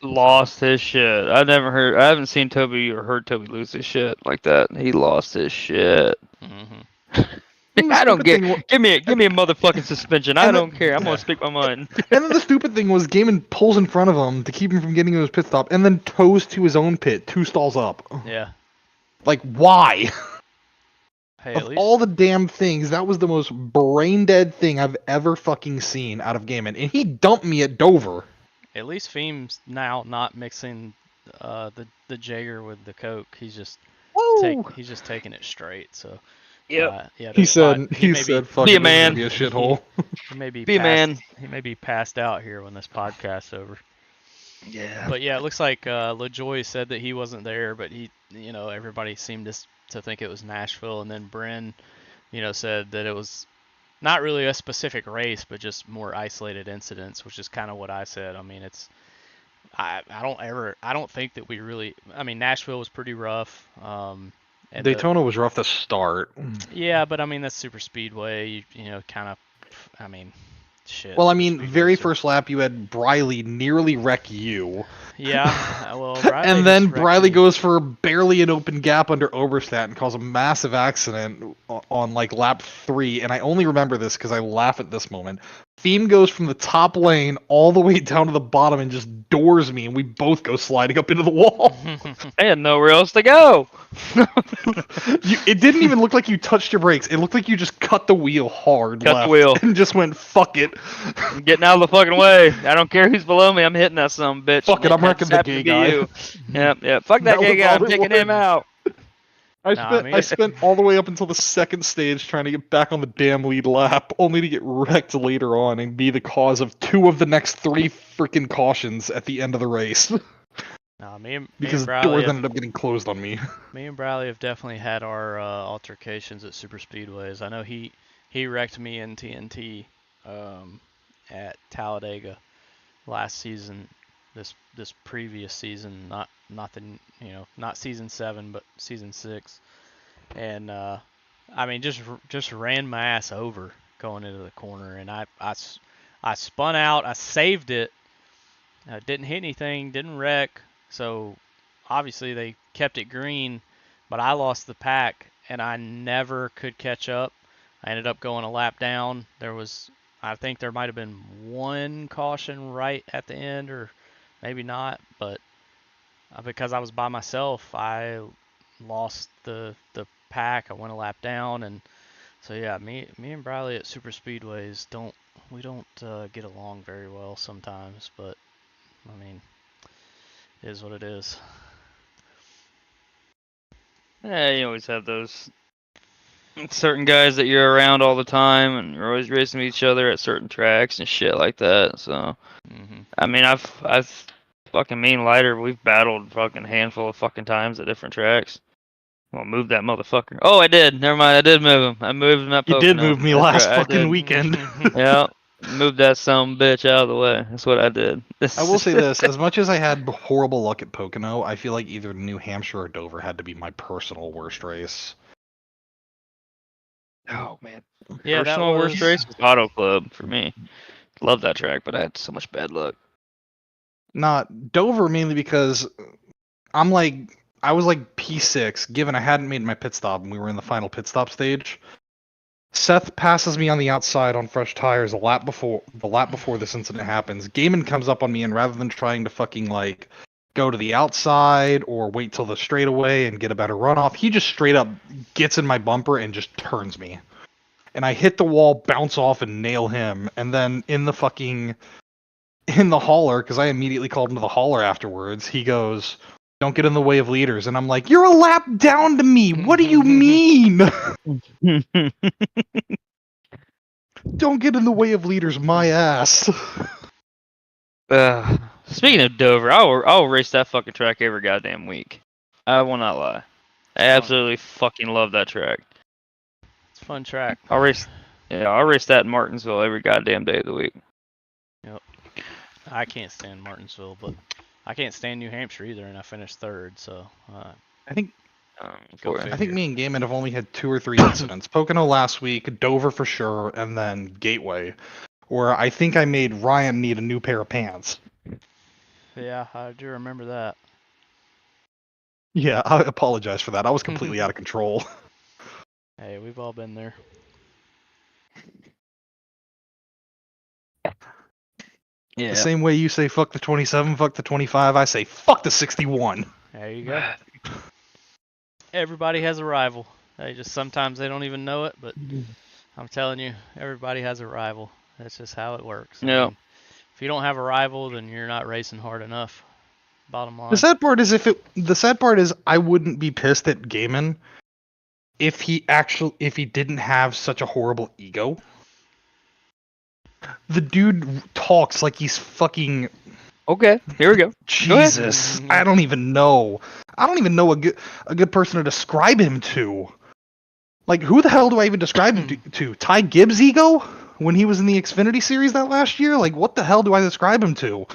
Lost his shit. I haven't seen Toby or heard Toby lose his shit like that. He lost his shit. Mm-hmm. I don't get. Give me a motherfucking suspension. I don't care. I'm gonna speak my mind. And then the stupid thing was, Gaiman pulls in front of him to keep him from getting to his pit stop, and then tows to his own pit 2 stalls up. Yeah. Like, why? Hey, of all the damn things, that was the most brain dead thing I've ever fucking seen out of Gaiman, and he dumped me at Dover. At least Feem's now not mixing the Jaeger with the Coke. He's just taking it straight. So. Yep. Yeah. He said, "Fuck, be a man. Be a shithole." He may be a man. He may be passed out here when this podcast's over. Yeah. But yeah, it looks like LaJoy said that he wasn't there, but he, you know, everybody seemed to think it was Nashville, and then Bryn, you know, said that it was not really a specific race, but just more isolated incidents, which is kind of what I said. I mean, I don't think that we really. I mean, Nashville was pretty rough. And Daytona was rough to start. Yeah, but I mean that's super speedway. You know, kind of. I mean, shit. Well, I mean, very first lap you had Briley nearly wreck you. Yeah, well, Briley and then Briley goes for barely an open gap under Oberstadt and causes a massive accident on like lap 3. And I only remember this because I laugh at this moment. Theme goes from the top lane all the way down to the bottom and just doors me, and we both go sliding up into the wall. I had nowhere else to go. It didn't even look like you touched your brakes. It looked like you just cut the wheel hard Cut the left wheel. and just went, fuck it. I'm getting out of the fucking way. I don't care who's below me. I'm hitting that son of a bitch. Fuck it, I'm wrecking the Happened gay to be guy. you. Yep. Fuck that That gay was guy. all I'm it taking him was. out. I spent all the way up until the second stage trying to get back on the damn lead lap, only to get wrecked later on and be the cause of 2 of the next 3 freaking cautions at the end of the race. Nah, Because me doors ended up getting closed on me. Me and Bradley have definitely had our altercations at super speedways. I know he wrecked me in TNT at Talladega last season. This previous season, not the not season 7, but season 6. And I mean, just ran my ass over going into the corner, and I spun out. I saved it. Didn't hit anything. Didn't wreck. So obviously they kept it green, but I lost the pack, and I never could catch up. I ended up going a lap down. I think there might have been 1 caution right at the end, or maybe not, but because I was by myself, I lost the pack. I went a lap down, and so yeah, me and Bradley at super speedways don't get along very well sometimes, but I mean, it is what it is. Yeah, you always have those certain guys that you're around all the time, and you're always racing with each other at certain tracks and shit like that. So, I mean, I've fucking me and Lighter, we've battled fucking handful of fucking times at different tracks. Well, move that motherfucker. Oh, I did. Never mind. I did move him. I moved him at You Pocono. did move me That's last right, I fucking did. weekend. Yeah, moved that some bitch out of the way. That's what I did. I will say this, as much as I had horrible luck at Pocono, I feel like either New Hampshire or Dover had to be my personal worst race. Oh man. Yeah, that Personal worst was- race was Auto Club for me. Love that track, but I had so much bad luck. Not Dover mainly because I was like P6, given I hadn't made my pit stop and we were in the final pit stop stage. Seth passes me on the outside on fresh tires the lap before this incident happens. Gaiman comes up on me, and rather than trying to fucking like go to the outside or wait till the straightaway and get a better runoff, he just straight up gets in my bumper and just turns me. And I hit the wall, bounce off, and nail him. And then in the hauler, because I immediately called him to the hauler afterwards, he goes, "Don't get in the way of leaders." And I'm like, "You're a lap down to me. What do you mean?" Don't get in the way of leaders, my ass. Speaking of Dover, I'll race that fucking track every goddamn week. I will not lie. I absolutely fucking love that track. It's a fun track. I'll race that in Martinsville every goddamn day of the week. Yep. I can't stand Martinsville, but I can't stand New Hampshire either, and I finished 3rd. So I think Go For- figure. I think me and Gaiman have only had 2 or 3 incidents. Pocono last week, Dover for sure, and then Gateway, where I think I made Ryan need a new pair of pants. yeah, I do remember that. Yeah, I apologize for that. I was completely out of control. Hey, we've all been there. Yeah. The same way you say fuck the 27, fuck the 25, I say fuck the 61. There you go. Everybody has a rival. Sometimes they don't even know it, but I'm telling you, everybody has a rival. That's just how it works. I Yeah. mean, if you don't have a rival, then you're not racing hard enough. Bottom line. The sad part is I wouldn't be pissed at Gaiman if he didn't have such a horrible ego. The dude talks like he's fucking Okay, here we go. Jesus. I don't even know a good person to describe him to. Like, who the hell do I even describe him to? Ty Gibbs' ego when he was in the Xfinity series that last year? Like, what the hell do I describe him to?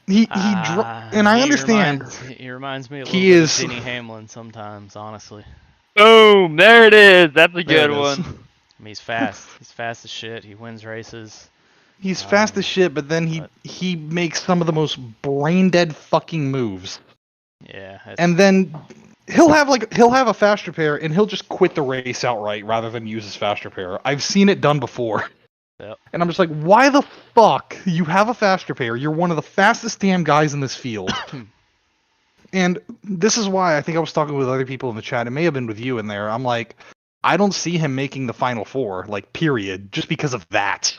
And I understand. He reminds me a little He bit is- of Denny Hamlin sometimes, honestly. Boom! There it is. That's a There good it is. one. I mean, he's fast. He's fast as shit. He wins races. He's fast as shit, but then he makes some of the most brain dead fucking moves. Yeah. And then he'll have a fast repair and he'll just quit the race outright rather than use his fast repair. I've seen it done before. Yep. And I'm just like, why the fuck? You have a fast repair. You're one of the fastest damn guys in this field. And this is why I think I was talking with other people in the chat. It may have been with you in there. I'm like, I don't see him making the Final Four, like, period, just because of that.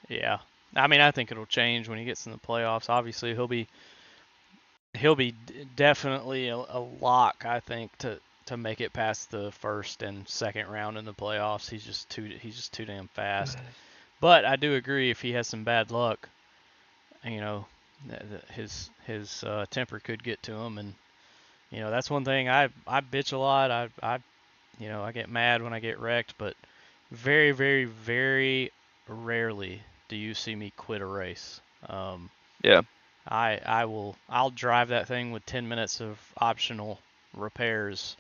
Yeah. I mean, I think it'll change when he gets in the playoffs. Obviously, he'll be definitely a lock, I think, to make it past the first and second round in the playoffs. He's just too damn fast. But I do agree, if he has some bad luck, you know, his temper could get to him, and you know, that's one thing I bitch a lot. I you know, I get mad when I get wrecked, but very, very, very rarely do you see me quit a race. Yeah. I'll drive that thing with 10 minutes of optional repairs,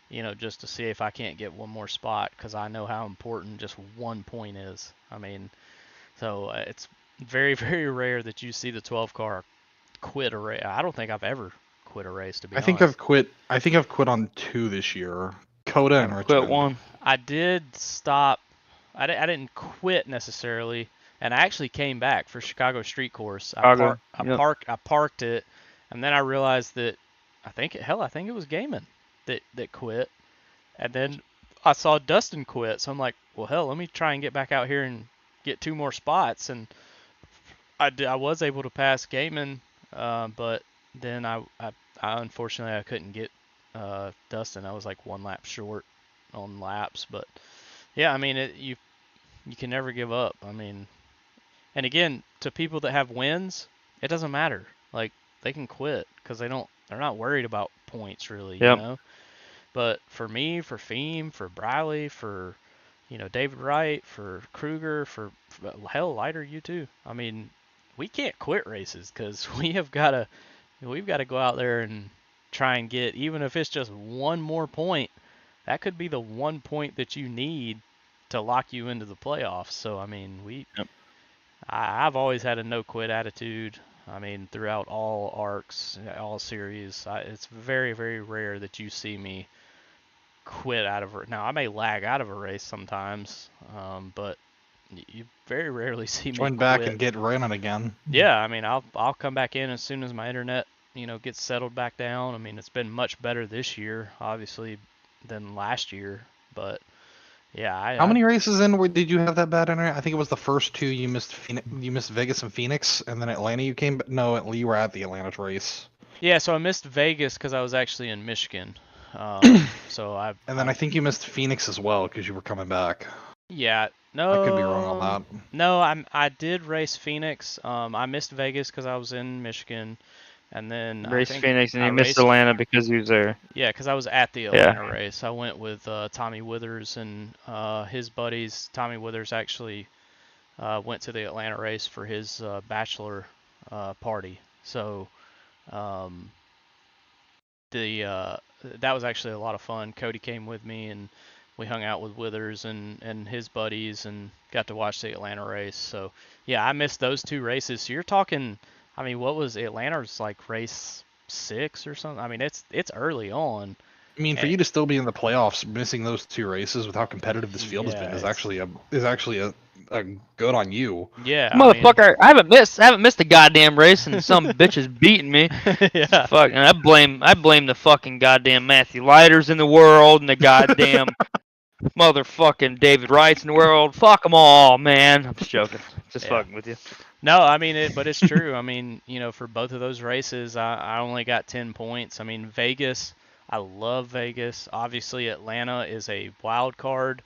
you know, just to see if I can't get one more spot, because I know how important just 1 point is. I mean, so it's very, very rare that you see the 12 car quit a race. I don't think I've ever quit a race, to be I think honest. I've quit on 2 this year. Coda and Never quit Richmond. one. I did stop. I didn't quit necessarily, and I actually came back for Chicago Street Course. Chicago. Yep. I parked it, and then I realized that I think it was Gaiman that quit, and then I saw Dustin quit, so I'm like, well, hell, let me try and get back out here and get 2 more spots, and I was able to pass Gaiman, but then I unfortunately I couldn't get Dustin. I was like 1 lap short on laps, but yeah, I mean, you can never give up. I mean, and again, to people that have wins, it doesn't matter. Like, they can quit because they're not worried about points really, you Yep. know. But for me, for Feem, for Briley, for David Wright, for Kruger, for hell, Leiter, you too. I mean, we can't quit races because we've got to go out there and try and get, even if it's just 1 more point. That could be the 1 point that you need to lock you into the playoffs. So I mean, Yep. I've always had a no quit attitude. I mean, throughout all arcs, all series, it's very, very rare that you see me quit out of it. Now I may lag out of a race sometimes, but you very rarely see me Join back quit. and get running again. Yeah, I mean, I'll come back in as soon as my internet, gets settled back down. I mean, it's been much better this year, obviously, than last year, but yeah, How many races in did you have that bad internet? I think it was the first 2 you missed. You missed Vegas and Phoenix, and then Atlanta. You came. No, you were at the Atlanta race. Yeah, so I missed Vegas because I was actually in Michigan. So And then I think you missed Phoenix as well because you were coming back. Yeah, I could be wrong on that. no, I did race Phoenix. I missed Vegas because I was in Michigan, and then I Race think Phoenix, and I you missed raced, Atlanta because he was there. yeah, because I was at the Atlanta race. I went with Tommy Withers and his buddies. Tommy Withers actually went to the Atlanta race for his bachelor party. So um, that was actually a lot of fun. Cody came with me, and we hung out with Withers and his buddies and got to watch the Atlanta race. So yeah, I missed those 2 races. So you're talking, I mean, what was Atlanta's like, race 6 or something? I mean, it's early on. I mean, for you to still be in the playoffs, missing those 2 races with how competitive this field has been is actually a good on you. Yeah, Motherfucker, I haven't missed a goddamn race, and some bitch is beating me. Yeah. Fucking, I blame the fucking goddamn Matthew Lighters in the world and the goddamn motherfucking David Wrights in the world. Fuck them all, man. I'm just joking. Just fucking with you. No, I mean but it's true. I mean, for both of those races, I only got 10 points. I mean, Vegas, I love Vegas. Obviously, Atlanta is a wild card.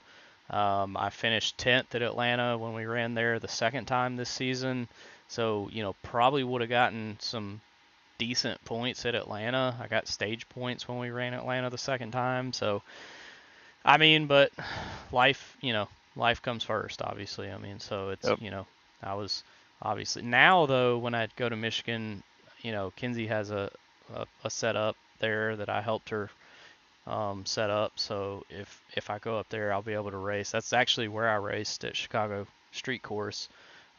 I finished 10th at Atlanta when we ran there the second time this season. So, probably would have gotten some decent points at Atlanta. I got stage points when we ran Atlanta the second time. So, I mean, but life, life comes first, obviously. I mean, so it's, I was obviously, now though, when I go to Michigan, Kinsey has a setup there that I helped her set up. So if I go up there, I'll be able to race. That's actually where I raced at Chicago Street Course.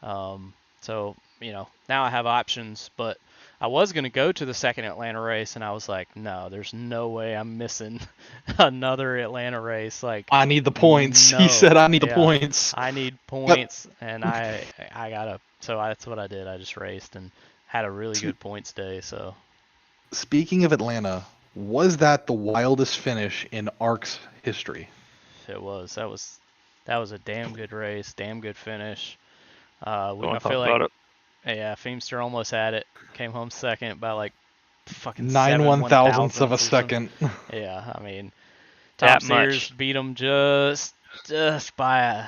So now I have options, but I was gonna go to the second Atlanta race, and I was like, no, there's no way I'm missing another Atlanta race. Like, I need the points. He no, said, I need the yeah, points. I need But points, and I gotta. So that's what I did. I just raced and had a really good points day. So speaking of Atlanta, was that the wildest finish in ARC's history? it was. That was a damn good race, damn good finish. Don't I want to talk feel like, about it. yeah, Feemster almost had it. Came home second by like fucking 9 7 1,000ths of a 1,000ths or something. second. Yeah, I mean, Tom That Sears much. beat him just by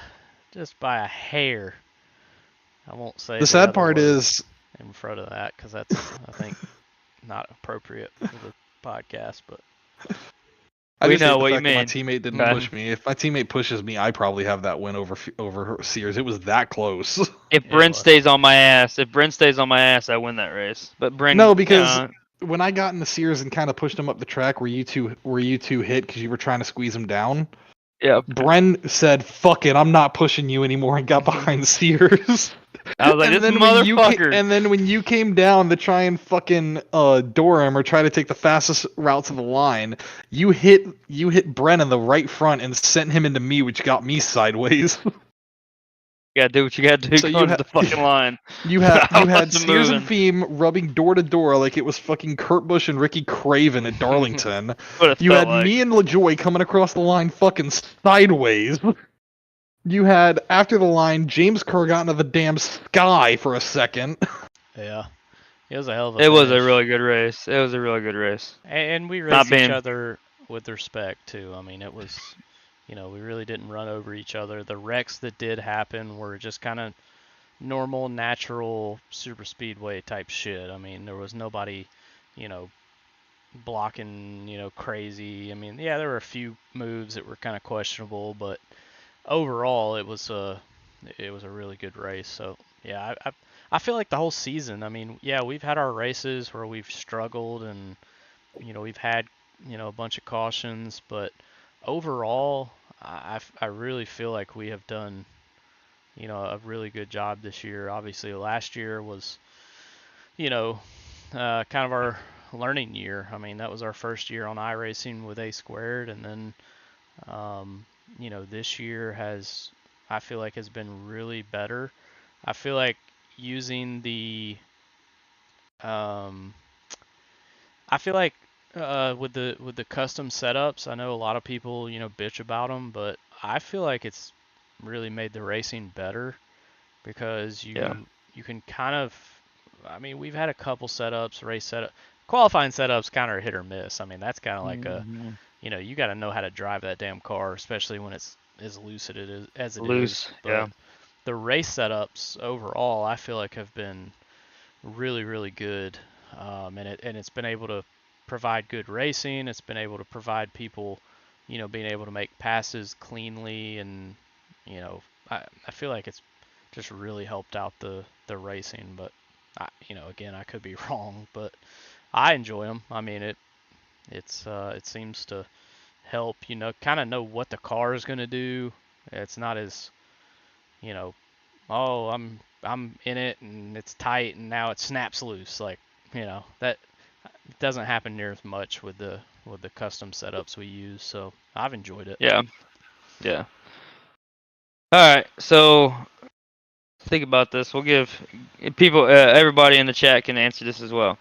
a hair. I won't say The the sad other part word is, in front of that because that's, I think, not appropriate for the podcast. But I We just hate know the what you fact that my mean. teammate didn't Okay. push me. If my teammate pushes me, I probably have that win over Sears. It was that close. If it Brent was. stays on my ass, I win that race. But Brent, No, because when I got into Sears and kind of pushed him up the track where you two hit because you were trying to squeeze him down, yeah, Bren said, "Fuck it, I'm not pushing you anymore," and got behind Sears. I was like, this motherfucker. And then when you came down to try and fucking door him or try to take the fastest route to the line, you hit Bren in the right front and sent him into me, which got me sideways. You gotta do what you gotta do. So Going to the fucking line. You had I wasn't Sears and moving. Feem rubbing door to door like it was fucking Kurt Busch and Ricky Craven at Darlington. What it You felt had like. me and LaJoy coming across the line fucking sideways. You had, after the line, James Kerr got into the damn sky for a second. Yeah, it was a hell of a It was a finish. really good race. It was a really good race. And we Not raced each being- other with respect too. I mean, it was, we really didn't run over each other. The wrecks that did happen were just kind of normal, natural, super speedway type shit. I mean, there was nobody, blocking, crazy. I mean, yeah, there were a few moves that were kind of questionable, but overall, it was a really good race. So yeah, I feel like the whole season. I mean, yeah, we've had our races where we've struggled and we've had a bunch of cautions, but overall, I really feel like we have done a really good job this year. Obviously, last year was kind of our learning year. I mean, that was our first year on iRacing with A squared, and then this year I feel like has been really better. I feel like using the I feel like with the custom setups, I know a lot of people bitch about them, but I feel like it's really made the racing better because Yeah. you can kind of, I mean, we've had a couple setups, race setup, qualifying setups kind of hit or miss. I mean, that's kind of like a, you got to know how to drive that damn car, especially when it's as loose as it Loose. is. But Yeah. the race setups overall, I feel like have been really, really good, and it's been able to provide good racing. It's been able to provide people, being able to make passes cleanly, and I feel like it's just really helped out the racing. But again, I could be wrong, but I enjoy them. I mean, it seems to help, kind of know what the car is going to do. It's not as, oh, I'm in it and it's tight and now it snaps loose. Like, that doesn't happen near as much with the custom setups we use. So I've enjoyed it. Yeah. Yeah. All right. So think about this. We'll give people, everybody in the chat can answer this as well.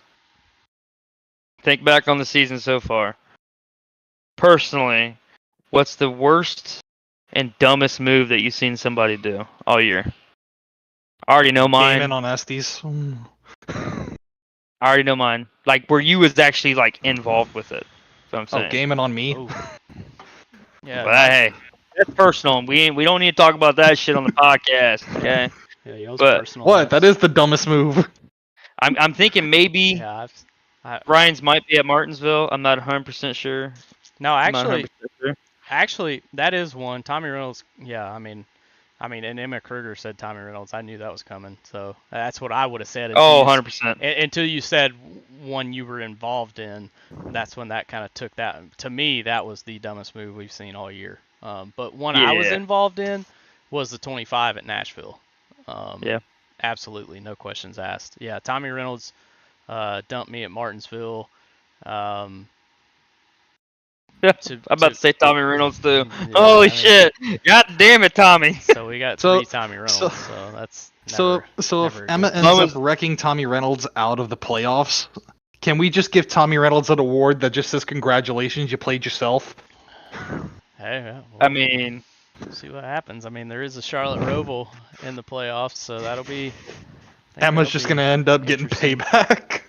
Think back on the season so far. Personally, what's the worst and dumbest move that you've seen somebody do all year? I already know mine. Gaming on Estes. I already know mine. Like where you was actually like involved with it. That's what I'm saying. Oh, gaming on me. Oh. Yeah. But hey, that's personal. We don't need to talk about that shit on the podcast, okay? Yeah, y'all's But- personal. What? That is the dumbest move. I'm thinking maybe Yeah. Ryan's might be at Martinsville. I'm not 100% sure. No, I'm not actually, 100% sure. that is one. Tommy Reynolds. Yeah, I mean, and Emma Kruger said Tommy Reynolds. I knew that was coming. So that's what I would have said. Oh, 100%. Until you said one you were involved in, that's when that kind of took that. To me, that was the dumbest move we've seen all year. But one I was Yeah. involved in was the 25 at Nashville. Yeah. Absolutely, no questions asked. Yeah, Tommy Reynolds dumped me at Martinsville. Um, I'm about to say Tommy Reynolds too. Holy shit! God damn it, Tommy! So we got So- 3 Tommy Reynolds. So that's So if never Emma good. ends up Moment- wrecking Tommy Reynolds out of the playoffs, can we just give Tommy Reynolds an award that just says congratulations, you played yourself? Hey, yeah, I we'll mean, see what happens. I mean, there is a Charlotte Roval in the playoffs, so that'll be. I think Emma's that'll just be gonna end up getting interesting. payback.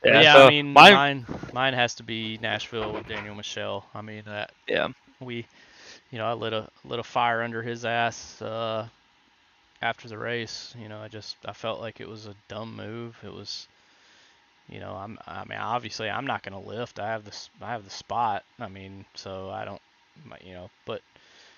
But yeah. yeah, So I mean, mine has to be Nashville with Daniel Michelle. I mean, that yeah, I lit a fire under his ass after the race. I felt like it was a dumb move. It was, I mean, obviously I'm not gonna lift. I have the spot. I mean, so I don't, but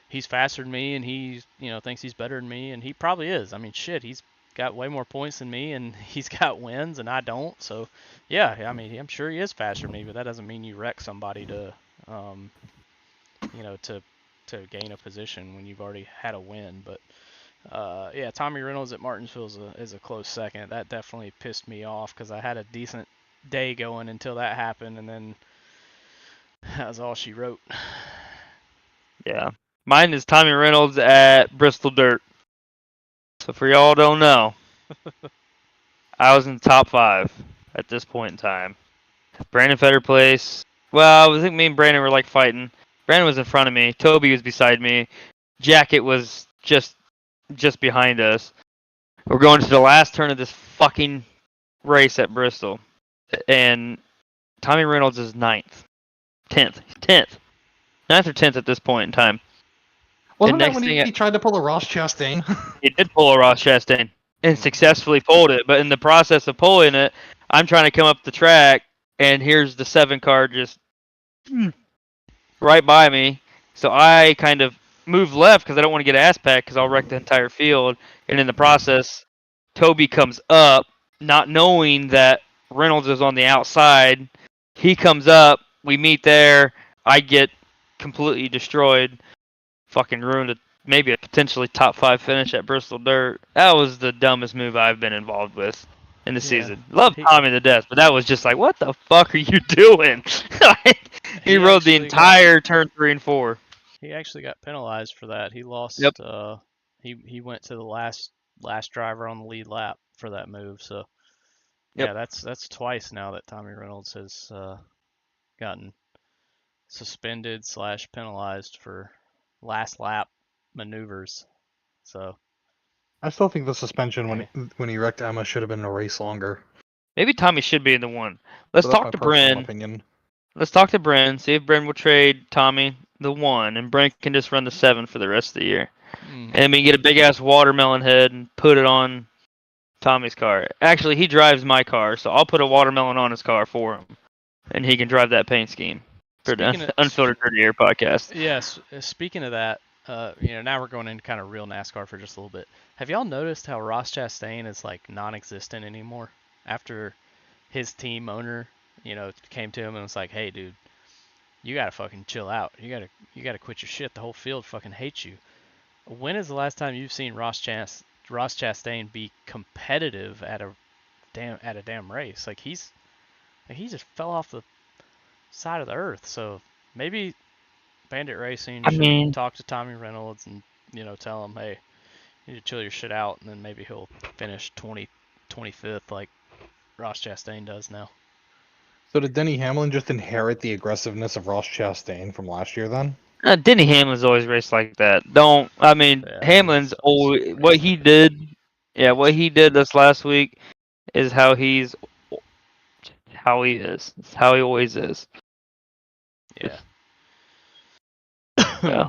he's faster than me, and he, thinks he's better than me, and he probably is. I mean, shit, he's got way more points than me, and he's got wins, and I don't. So, yeah, I mean, I'm sure he is faster than me, but that doesn't mean you wreck somebody to, to gain a position when you've already had a win. But yeah, Tommy Reynolds at Martinsville is a close second. That definitely pissed me off because I had a decent day going until that happened, and then that was all she wrote. yeah. Mine is Tommy Reynolds at Bristol Dirt. So for y'all don't know, I was in the top 5 at this point in time. Brandon Fetter place. Well, I think me and Brandon were like fighting. Brandon was in front of me. Toby was beside me. Jacket was just behind us. We're going to the last turn of this fucking race at Bristol, and Tommy Reynolds is 9th, 10th, 9th or 10th at this point in time. Wasn't And that next when thing he tried to pull a Ross Chastain? he did pull a Ross Chastain and successfully pulled it, but in the process of pulling it, I'm trying to come up the track, and here's the 7 car just right by me. So I kind of move left because I don't want to get ass packed because I'll wreck the entire field. And in the process, Toby comes up, not knowing that Reynolds is on the outside. He comes up. We meet there. I get completely destroyed. Fucking ruined maybe a potentially top 5 finish at Bristol Dirt. That was the dumbest move I've been involved with in the season. Love Tommy to death, but that was just like, what the fuck are you doing? He rode the entire turn 3 and 4. He actually got penalized for that. He lost. Yep. He went to the last driver on the lead lap for that move. So Yep. yeah, that's twice now that Tommy Reynolds has gotten suspended / penalized for last lap maneuvers. So I still think the suspension when he wrecked Emma should have been a race longer. Maybe Tommy should be in the 1. Let's But that's talk my to personal Bren. opinion. Let's talk to Bren. See if Bren will trade Tommy the 1, and Bren can just run the 7 for the rest of the year. And then we can get a big ass watermelon head and put it on Tommy's car. Actually, he drives my car, so I'll put a watermelon on his car for him, and he can drive that paint scheme for the Unfiltered Dirty Air podcast. Yes. Speaking of that, now we're going into kind of real NASCAR for just a little bit. Have y'all noticed how Ross Chastain is like non-existent anymore after his team owner, came to him and was like, "Hey, dude, you gotta fucking chill out. You gotta quit your shit. The whole field fucking hates you." When is the last time you've seen Ross Chastain be competitive at a damn race? Like he just fell off the side of the earth. So maybe Bandit Racing should talk to Tommy Reynolds and tell him, hey, you need to chill your shit out, and then maybe he'll finish 25th like Ross Chastain does now. So did Denny Hamlin just inherit the aggressiveness of Ross Chastain from last year then? Denny Hamlin's always raced like that. Hamlin's always what he did. Yeah, what he did this last week is how he is. It's how he always is. Yeah. Yeah.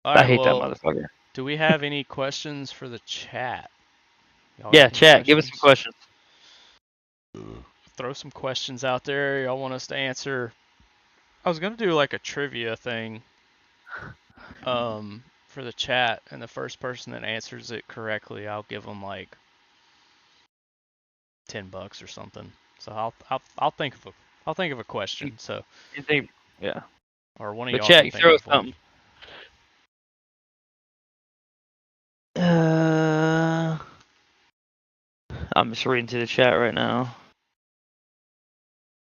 Right, I hate that motherfucker. Do we have any questions for the chat? Yeah, chat. Give us some questions. Throw some questions out there y'all want us to answer. I was gonna do like a trivia thing for the chat, and the first person that answers it correctly, I'll give them like $10 or something. So I'll think of a question. So You think? Yeah. or one of But y'all chat, can think throw of one. something. I'm just reading to the chat right now.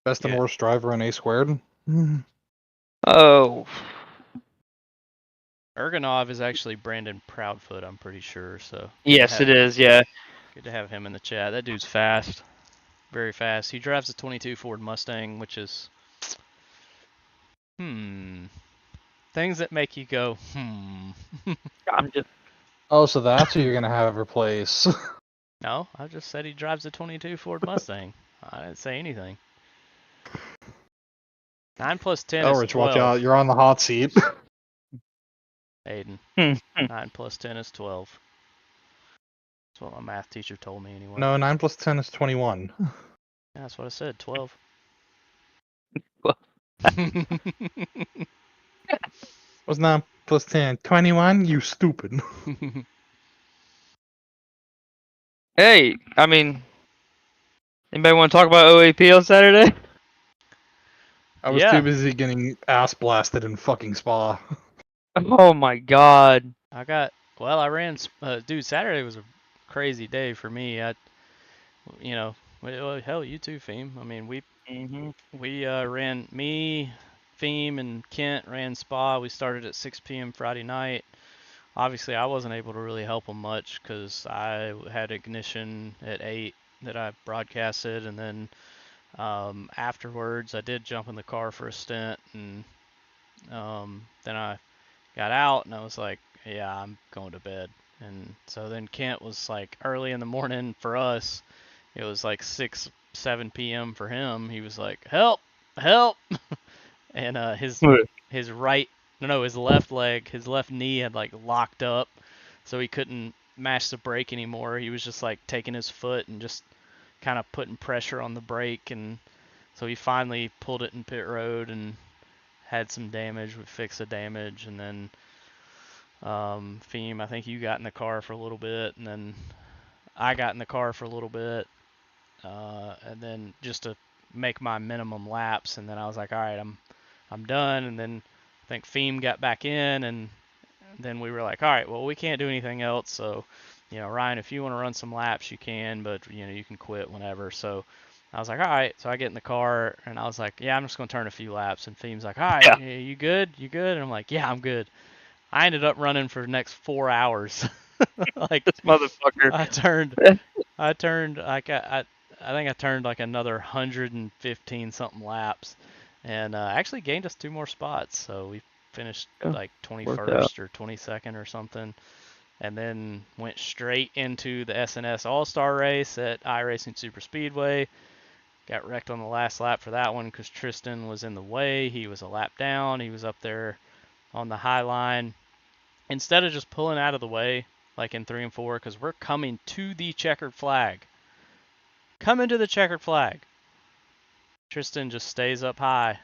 Best and Yeah. worst driver in A squared. Oh, Ergonov is actually Brandon Proudfoot, I'm pretty sure. So yes, it is. Yeah. good to have him in the chat. That dude's fast, very fast. He drives a 22 Ford Mustang, which is things that make you go I'm just. Oh, so that's who you're gonna have replace. No, I just said he drives a 22 Ford Mustang. I didn't say anything. 9 plus 10 is Rich, watch 12. out! You're on the hot seat. Aiden. 9 plus 10 is 12. That's what my math teacher told me anyway. No, 9 plus 10 is 21. Yeah, that's what I said, 12. What's 9 plus 10? 21? You stupid. Hey, I mean, anybody want to talk about OAP on Saturday? I was Yeah. too busy getting ass blasted in fucking Spa. Oh my God. I ran, dude, Saturday was a crazy day for me. Well, hell, you too, Feem. I mean, we ran, me, Feem, and Kent ran Spa. We started at 6 p.m. Friday night. Obviously, I wasn't able to really help them much because I had ignition at 8 that I broadcasted, and then afterwards I did jump in the car for a stint, and then I got out and I was like, yeah, I'm going to bed. And so then Kent was like early in the morning for us. It was like 6, 7 p.m. for him. He was like, help, help. And his left leg, his left knee had like locked up, so he couldn't mash the brake anymore. He was just like taking his foot and just kind of putting pressure on the brake, and so he finally pulled it in pit road and had some damage. We fixed the damage, and then Feem, I think you got in the car for a little bit, and then I got in the car for a little bit, and then just to make my minimum laps, and then I was like, all right, I'm done. And then I think Feem got back in, and then we were like, all right, well, we can't do anything else, so Ryan, if you want to run some laps, you can, but you can quit whenever. So I was like, all right. So I get in the car, and I was like, yeah, I'm just gonna turn a few laps. And Feem's like, all right, Yeah. you good? You good? And I'm like, yeah, I'm good. I ended up running for the next 4 hours. Like This motherfucker. I turned like I think I turned like another 115 something laps, and actually gained us 2 more spots. So we finished like 21st or 22nd or something, and then went straight into the SNS All-Star race at iRacing Super Speedway. Got wrecked on the last lap for that one because Tristan was in the way. He was a lap down. He was up there on the high line. Instead of just pulling out of the way, like in 3 and 4, because we're coming to the checkered flag. Coming to the checkered flag. Tristan just stays up high.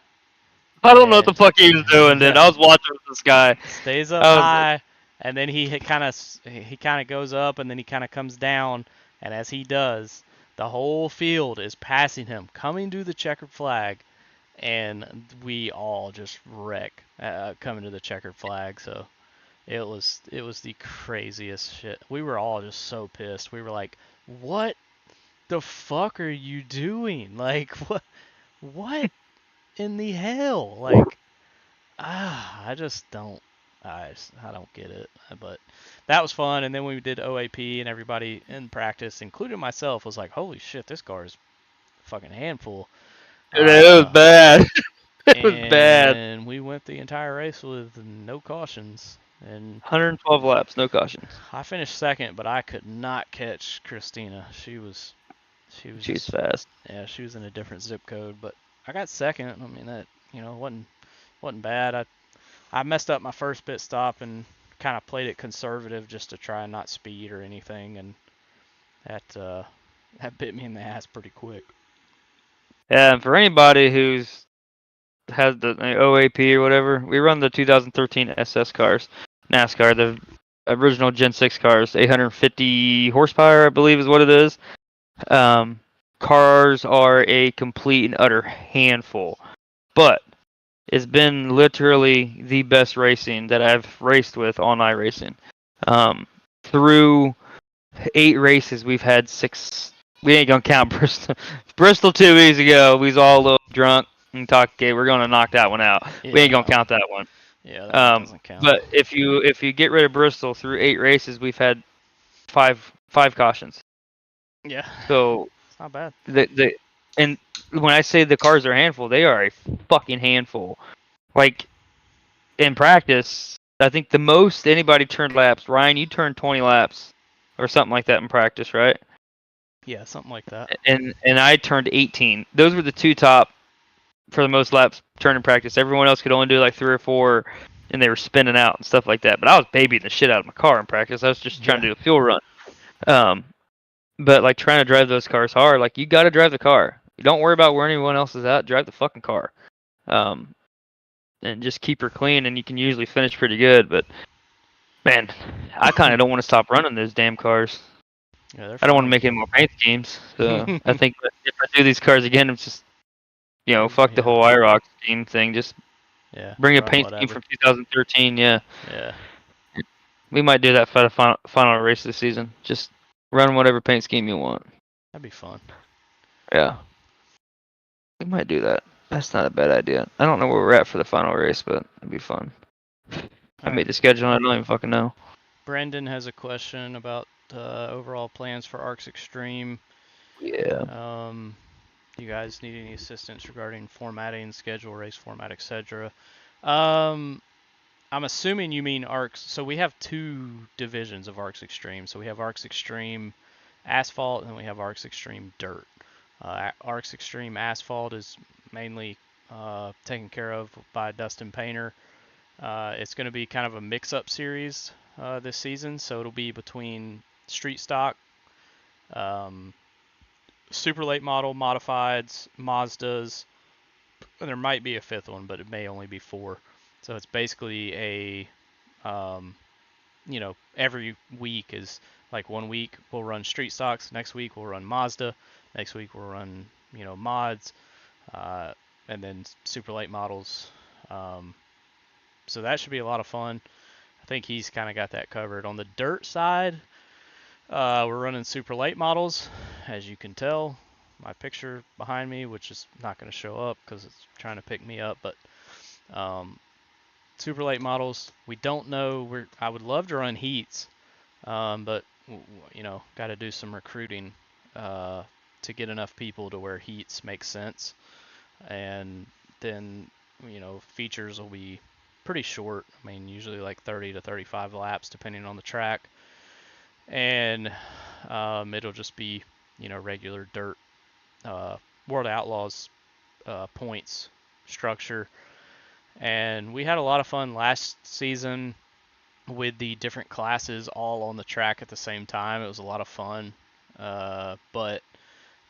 I don't know what the fuck he was doing then. I was watching this guy. Stays up high, and then he kind of goes up, and then he kind of comes down, and as he does, the whole field is passing him, coming to the checkered flag, and we all just wreck coming to the checkered flag. So it was the craziest shit. We were all just so pissed. We were like, what the fuck are you doing? Like, what in the hell? Like, I just don't, I don't get it. But that was fun. And then we did OAP, and everybody in practice, including myself, was like, holy shit, this car is a fucking handful. It was bad. It was bad. And we went the entire race with no cautions. And 112 laps, no cautions. I finished second, but I could not catch Christina. She's fast. Yeah, she was in a different zip code, but I got second. I mean, that wasn't bad. I messed up my first pit stop and kind of played it conservative just to try and not speed or anything, and that bit me in the ass pretty quick. Yeah, and for anybody who's has the OAP or whatever, we run the 2013 SS cars, NASCAR, the original Gen 6 cars, 850 horsepower, I believe is what it is. Cars are a complete and utter handful, but it's been literally the best racing that I've raced with on iRacing. Through 8 races, we've had 6 We ain't gonna count Bristol. Bristol 2 weeks ago, we was all a little drunk and talked. Okay, we're gonna knock that one out. We ain't Yeah, gonna count that one. yeah, that one doesn't count. But if you get rid of Bristol through 8 races, we've had five cautions. Yeah, So it's not bad. the and when I say the cars are a handful, they are a fucking handful. Like in practice, I think the most anybody turned laps. Ryan, you turned 20 laps or something like that in practice, right? Yeah, something like that. And I turned 18. Those were the two top for the most laps turned in practice. Everyone else could only do like 3 or 4, and they were spinning out and stuff like that. But I was babying the shit out of my car in practice. I was just trying to do a fuel run. But like trying to drive those cars hard, like you got to drive the car. You don't worry about where anyone else is at. Drive the fucking car, and just keep her clean, and you can usually finish pretty good. But man, I kind of don't want to stop running those damn cars. Yeah, they're I don't want to fun. make any more paint schemes. So I think that if I do these cars again, it's just fuck the Yeah. whole IROC scheme thing. Just Yeah, bring a run paint scheme whatever. from 2013. Yeah, Yeah, we might do that for the final race of the season. Just run whatever paint scheme you want. that'd be fun. Yeah, we might do that. That's not a bad idea. I don't know where we're at for the final race, but it'd be fun. I made the schedule. I don't even fucking know. Brendan has a question about overall plans for Arcs Extreme. Yeah. Do you guys need any assistance regarding formatting, schedule, race format, etc.? I'm assuming you mean Arcs. So we have 2 divisions of Arcs Extreme. So we have Arcs Extreme Asphalt and we have Arcs Extreme Dirt. Arcs Extreme Asphalt is mainly taken care of by Dustin Painter. It's going to be kind of a mix-up series this season, so it'll be between street stock, super late model, modifieds, Mazdas, and there might be a 5th one, but it may only be 4. So it's basically every week is like 1 week we'll run street stocks, next week we'll run Mazda, next week we'll run mods, and then super late models. So that should be a lot of fun. I think he's kind of got that covered. On the dirt side, we're running super late models, as you can tell. My picture behind me, which is not going to show up because it's trying to pick me up, but super late models. We don't know. I would love to run heats, but got to do some recruiting to get enough people to where heats make sense, and then features will be pretty short. I mean, usually like 30 to 35 laps, depending on the track, and it'll just be regular dirt World Outlaws points structure. And we had a lot of fun last season with the different classes all on the track at the same time. It was a lot of fun, but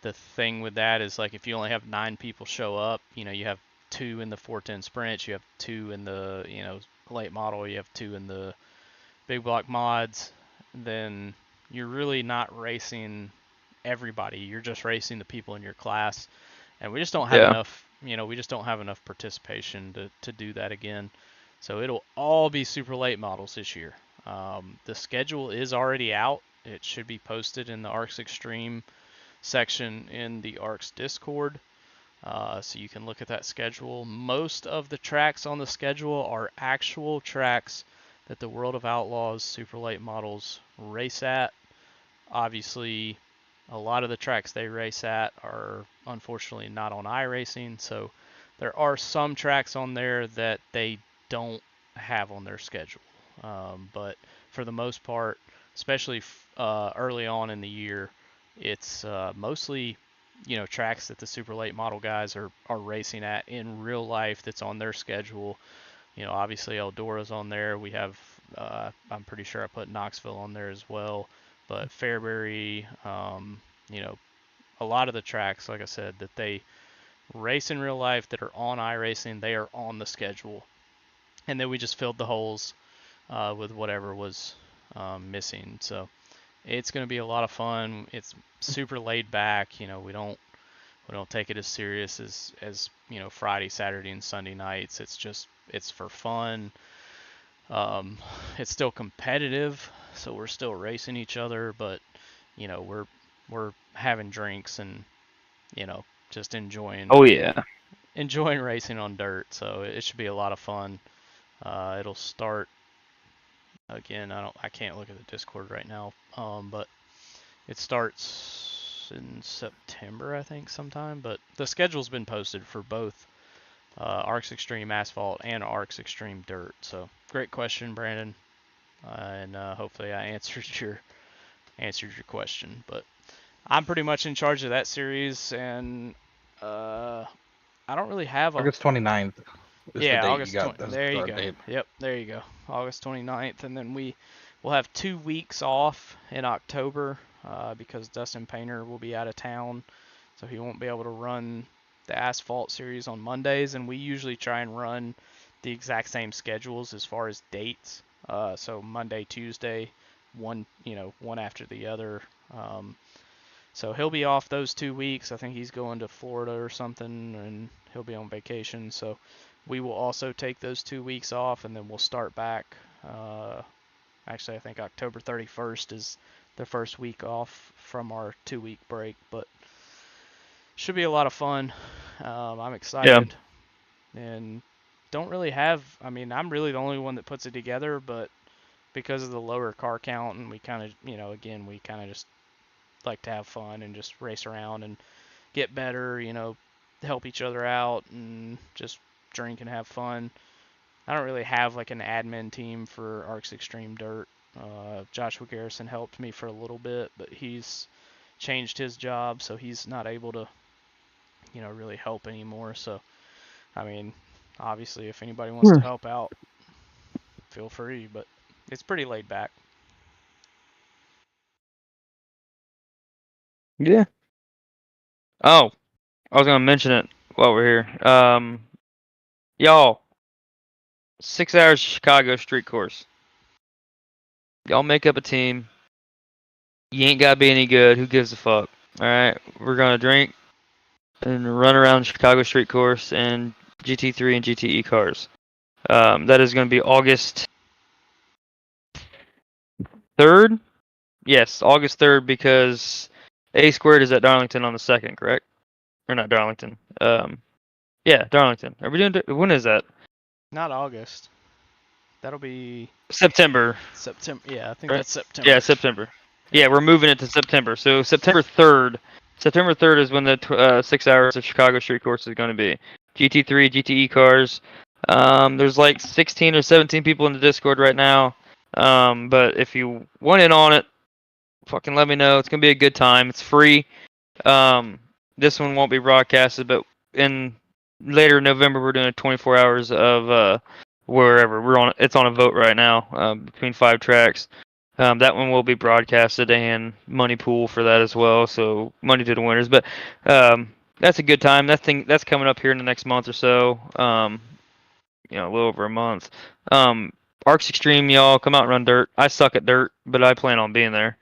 the thing with that is, like, if you only have 9 people show up, you have 2 in the 410 sprints, you have 2 in the late model, you have 2 in the big block mods, then you're really not racing everybody. You're just racing the people in your class, and we just don't have enough. We just don't have enough participation to do that again. So it'll all be super late models this year. The schedule is already out. It should be posted in the Arcs Extreme section in the Arcs Discord. So you can look at that schedule. Most of the tracks on the schedule are actual tracks that the World of Outlaws super late models race at. Obviously, a lot of the tracks they race at are unfortunately not on iRacing, so there are some tracks on there that they don't have on their schedule. But for the most part, especially early on in the year, it's mostly tracks that the super late model guys are racing at in real life that's on their schedule. Obviously Eldora's on there. We have I'm pretty sure I put Knoxville on there as well, but Fairbury, a lot of the tracks, like I said, that they race in real life that are on iRacing, they are on the schedule. And then we just filled the holes with whatever was missing. So it's going to be a lot of fun. It's super laid back. We don't take it as serious as Friday, Saturday, and Sunday nights. It's for fun. It's still competitive, so we're still racing each other, but we're we're having drinks and just enjoying Oh yeah. racing on dirt. So it should be a lot of fun. It'll start again. I can't look at the Discord right now. But it starts in September, I think, sometime. But the schedule's been posted for both Arcs Extreme Asphalt and Arcs Extreme Dirt. So great question, Brandon, and hopefully I answered your question. But I'm pretty much in charge of that series, and I don't really have a August 29th is the yeah, date you August got 20. as the There you start go. date. Yep, there you go. August 29th, and then we'll have 2 weeks off in October because Dustin Painter will be out of town, so he won't be able to run the asphalt series on Mondays. And we usually try and run the exact same schedules as far as dates. So Monday, Tuesday, one after the other. So he'll be off those 2 weeks. I think he's going to Florida or something, and he'll be on vacation. So we will also take those 2 weeks off, and then we'll start back. Actually, I think October 31st is the first week off from our 2-week break, but should be a lot of fun. I'm excited, and don't really have. I mean, I'm really the only one that puts it together, but because of the lower car count, and we kind of, again, we kind of just like to have fun and just race around and get better, help each other out and just drink and have fun. I don't really have like an admin team for Arcs Extreme Dirt. Joshua Garrison helped me for a little bit, but he's changed his job, so he's not able to, really help anymore. So, I mean, obviously, if anybody wants to help out, feel free, but it's pretty laid back. Yeah. Oh, I was gonna mention it while we're here. Y'all, 6 hours Chicago street course. Y'all make up a team. You ain't gotta be any good. Who gives a fuck? All right, we're gonna drink and run around Chicago street course and GT3 and GTE cars. That is gonna be August 3rd. Yes, August 3rd because A squared is at Darlington on the 2nd, correct? Or not Darlington. Yeah, Darlington. Are we doing? When is that? Not August. That'll be September. September. Yeah, I think Right? that's September. Yeah, September. Yeah, we're moving it to September. So September 3rd. September 3rd is when the 6 hours of Chicago street course is going to be. GT3, GTE cars. There's like 16 or 17 people in the Discord right now. But if you want in on it, fucking let me know. It's going to be a good time. It's free. This one won't be broadcasted, but in later November we're doing 24 hours of wherever we're on. It's on a vote right now between 5 tracks. That one will be broadcasted and money pool for that as well. So money to the winners. But that's a good time. That's coming up here in the next month or so. A little over a month. Arcs Extreme, y'all come out and run dirt. I suck at dirt, but I plan on being there.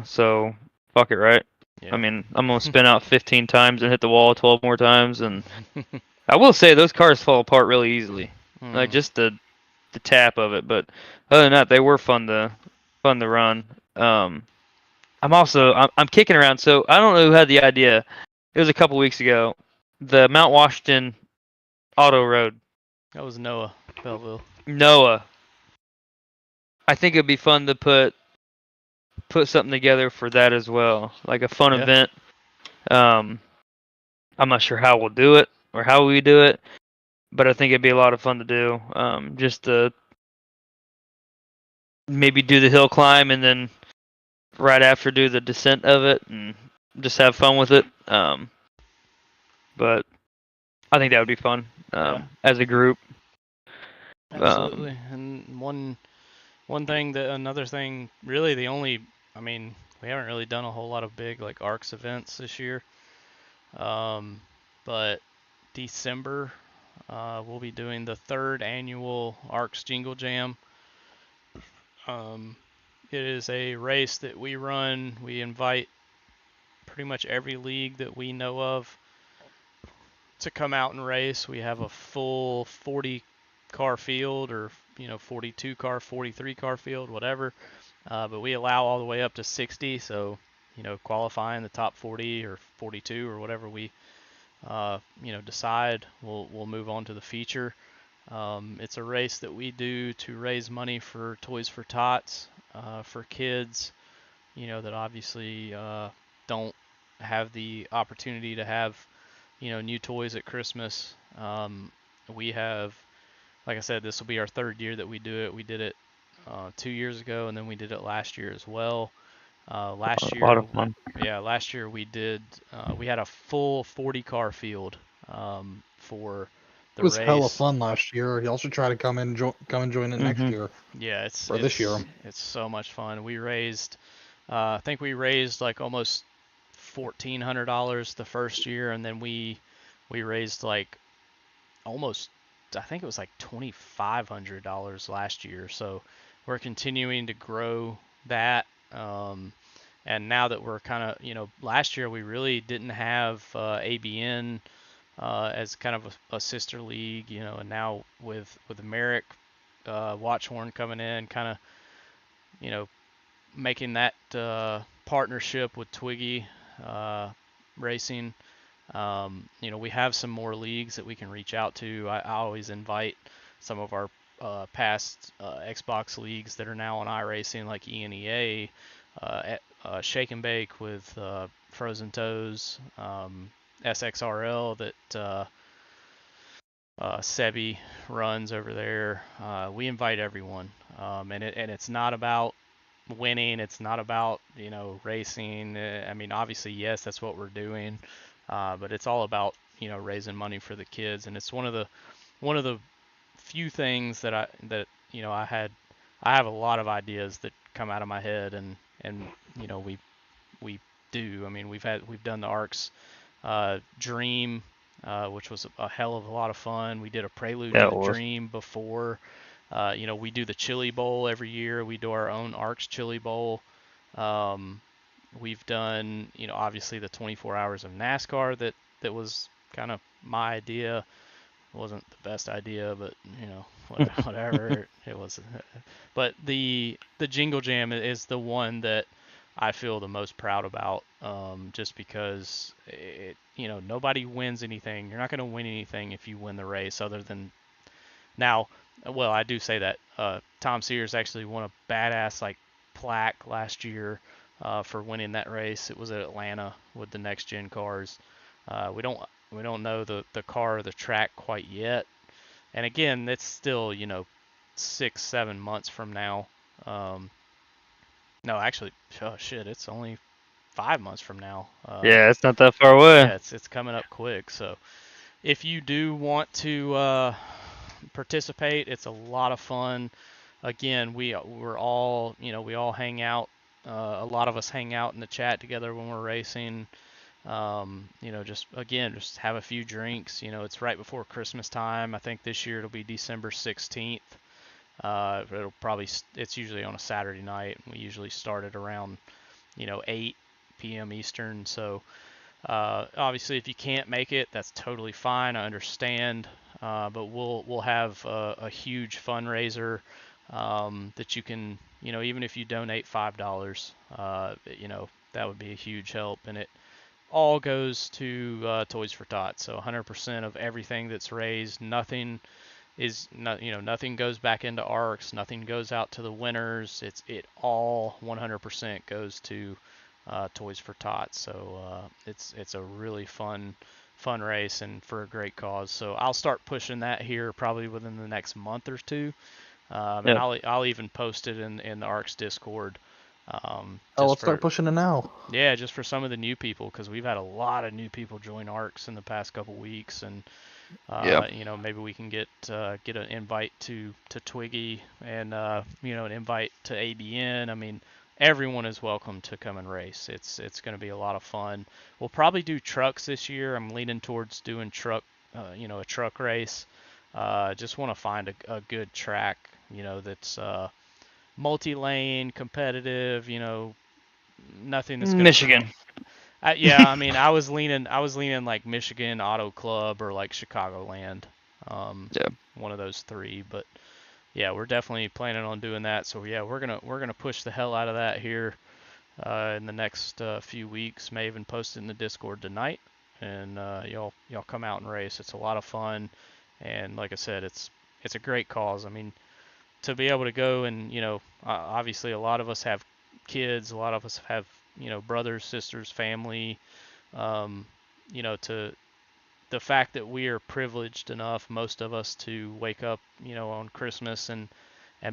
So fuck it, right? Yeah. I mean, I'm gonna spin out 15 times and hit the wall 12 more times, and I will say those cars fall apart really easily. Like just the tap of it, but other than that, they were fun to run. I'm kicking around, so I don't know who had the idea. It was a couple weeks ago. The Mount Washington Auto Road. That was Noah Belleville. Noah. I think it'd be fun to put something together for that as well, like a fun event. I'm not sure how we'll do it or how we do it, but I think it'd be a lot of fun to do. Just to maybe do the hill climb and then right after do the descent of it and just have fun with it. But I think that would be fun as a group. Absolutely. And another thing, really I mean, we haven't really done a whole lot of big like ARCS events this year. But December, we'll be doing the 3rd annual ARCS Jingle Jam. It is a race that we run. We invite pretty much every league that we know of to come out and race. We have a full 40 car field, or 42 car, 43 car field, whatever. But we allow all the way up to 60, so qualify in the top 40 or 42 or whatever we decide, we'll move on to the feature. It's a race that we do to raise money for Toys for Tots, for kids, that obviously don't have the opportunity to have, new toys at Christmas. We have, like I said, this will be our third year that we do it. We did it 2 years ago, and then we did it last year as well. Last A year, lot of fun. last year we had a full 40 car field for It the was hella race. fun last year. Y'all should try to come and join it next year Yeah, or this year. it's so much fun. We raised, I think we raised like almost $1,400 the first year, and then we raised like almost, I think it was like $2,500 last year. So we're continuing to grow that. And now that we're kind of, last year we really didn't have ABN as kind of a sister league, and now with Merrick Watchhorn coming in, kind of, making that partnership with Twiggy Racing. We have some more leagues that we can reach out to. I always invite some of our past Xbox leagues that are now on iRacing, like ENEA, Shake and Bake with Frozen Toes, SXRL that Sebi runs over there. We invite everyone, and it's not about winning. It's not about racing. I mean, obviously, yes, that's what we're doing, but it's all about raising money for the kids. And it's one of the few things that I have a lot of ideas that come out of my head, and we do. I mean, we've done the ARCS Dream, which was a hell of a lot of fun. We did a prelude to the Dream before. We do the Chili Bowl every year. We do our own ARCS Chili Bowl. We've done, obviously the 24 hours of NASCAR that was kind of my idea. It wasn't the best idea, but whatever it was. But the Jingle Jam is the one that I feel the most proud about, just because nobody wins anything. You're not going to win anything if you win the race, other than now. Well, I do say that Tom Sears actually won a badass plaque last year for winning that race. It was at Atlanta with the next gen cars. We don't know the car or the track quite yet, and again, it's still 6-7 months from now. No, actually, oh shit, it's only 5 months from now. Yeah, it's not that far away. Yeah, it's coming up quick. So if you do want to participate, it's a lot of fun. Again, we're all we all hang out. A lot of us hang out in the chat together when we're racing. Just have a few drinks. It's right before Christmas time. I think this year it'll be December 16th. It's usually on a Saturday night. We usually start at around 8 p.m. Eastern. So obviously, if you can't make it, that's totally fine. I understand. But we'll have a huge fundraiser that you can, even if you donate $5, that would be a huge help. And it all goes to Toys for Tots. So 100% of everything that's raised, nothing goes back into ARCS, nothing goes out to the winners. It all 100% goes to Toys for Tots. So it's a really fun race and for a great cause. So I'll start pushing that here probably within the next month or two. And I'll even post it in the ARCS Discord. Let's start pushing it now. Yeah, just for some of the new people, because we've had a lot of new people join ARCS in the past couple weeks, and maybe we can get an invite to Twiggy and an invite to ABN. I mean, everyone is welcome to come and race. It's going to be a lot of fun. We'll probably do trucks this year. I'm leaning towards doing a truck race. Just want to find a good track, that's multi-lane, competitive. Nothing that's gonna Michigan. yeah, I mean, I was leaning like Michigan Auto Club or like Chicagoland. One of those three. But yeah, we're definitely planning on doing that. So yeah, we're gonna push the hell out of that here in the next few weeks. May even post it in the Discord tonight, and y'all come out and race. It's a lot of fun, and like I said, it's a great cause. I mean, to be able to go and obviously a lot of us have kids, a lot of us have brothers, sisters, family. To the fact that we are privileged enough, most of us, to wake up on Christmas and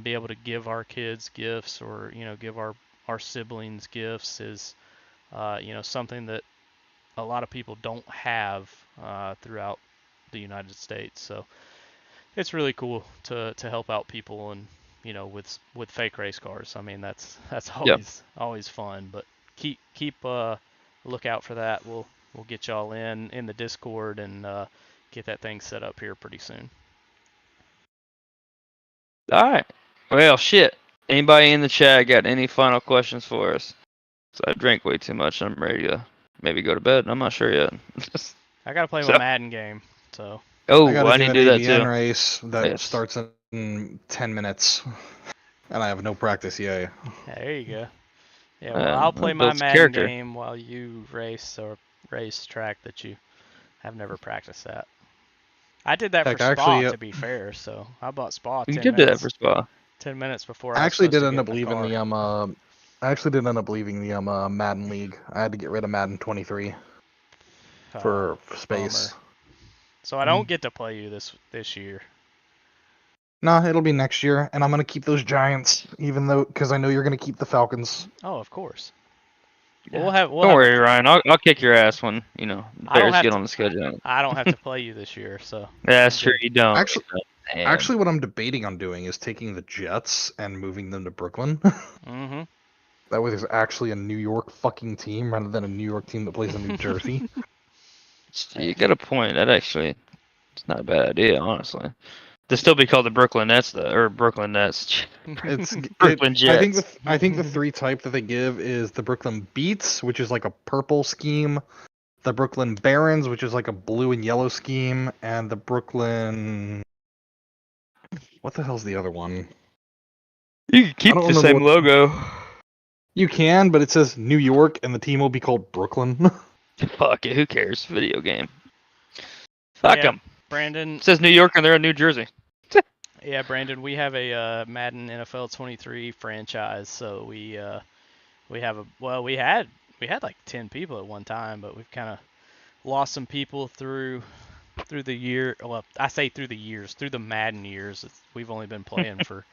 be able to give our kids gifts, or give our siblings gifts, is something that a lot of people don't have throughout the United States. So it's really cool to help out people, and with fake race cars. I mean, that's always fun. But keep look out for that. We'll get y'all in the Discord and get that thing set up here pretty soon. All right. Well, shit. Anybody in the chat got any final questions for us? So I drank way too much. I'm ready to maybe go to bed. I'm not sure yet. I gotta play my Madden game, so. Oh, I gotta I do need an to do that AVN too. race that Yes. starts in 10 minutes, and I have no practice yet. There you go. Yeah, well, I'll play my builds Madden character. game while you race track that you have never practiced at. I did that Heck, for I Spa, actually, to be fair. So I bought Spa You 10 did do that minutes. for Spa. 10 minutes before I I was actually supposed did to end get up in the leaving car. I actually did end up leaving the Madden League. I had to get rid of Madden 23 for space. Bummer. So I don't get to play you this year. No, it'll be next year, and I'm gonna keep those Giants, because I know you're gonna keep the Falcons. Oh, of course. Yeah. We'll have Don't worry, Ryan. I'll kick your ass when the I don't Bears have get to- on the schedule. I don't have to play you this year, so. That's I'm true. good. You don't. Actually, what I'm debating on doing is taking the Jets and moving them to Brooklyn. Mm-hmm. That way, there's actually a New York fucking team rather than a New York team that plays in New Jersey. You got a point. That actually, it's not a bad idea, honestly. To still be called the Brooklyn Nets, or Brooklyn Nets. Brooklyn Jets. I think the three type that they give is the Brooklyn Beats, which is like a purple scheme, the Brooklyn Barons, which is like a blue and yellow scheme, and the Brooklyn. What the hell's the other one? You can keep the same logo. You can, but it says New York, and the team will be called Brooklyn. Fuck it. Who cares? Video game. Fuck them. Brandon. It says New York, and they're in New Jersey. Yeah, Brandon, we have a Madden NFL 23 franchise, so we have we had like 10 people at one time, but we've kind of lost some people through the year. Well, I say through the years, through the Madden years. We've only been playing for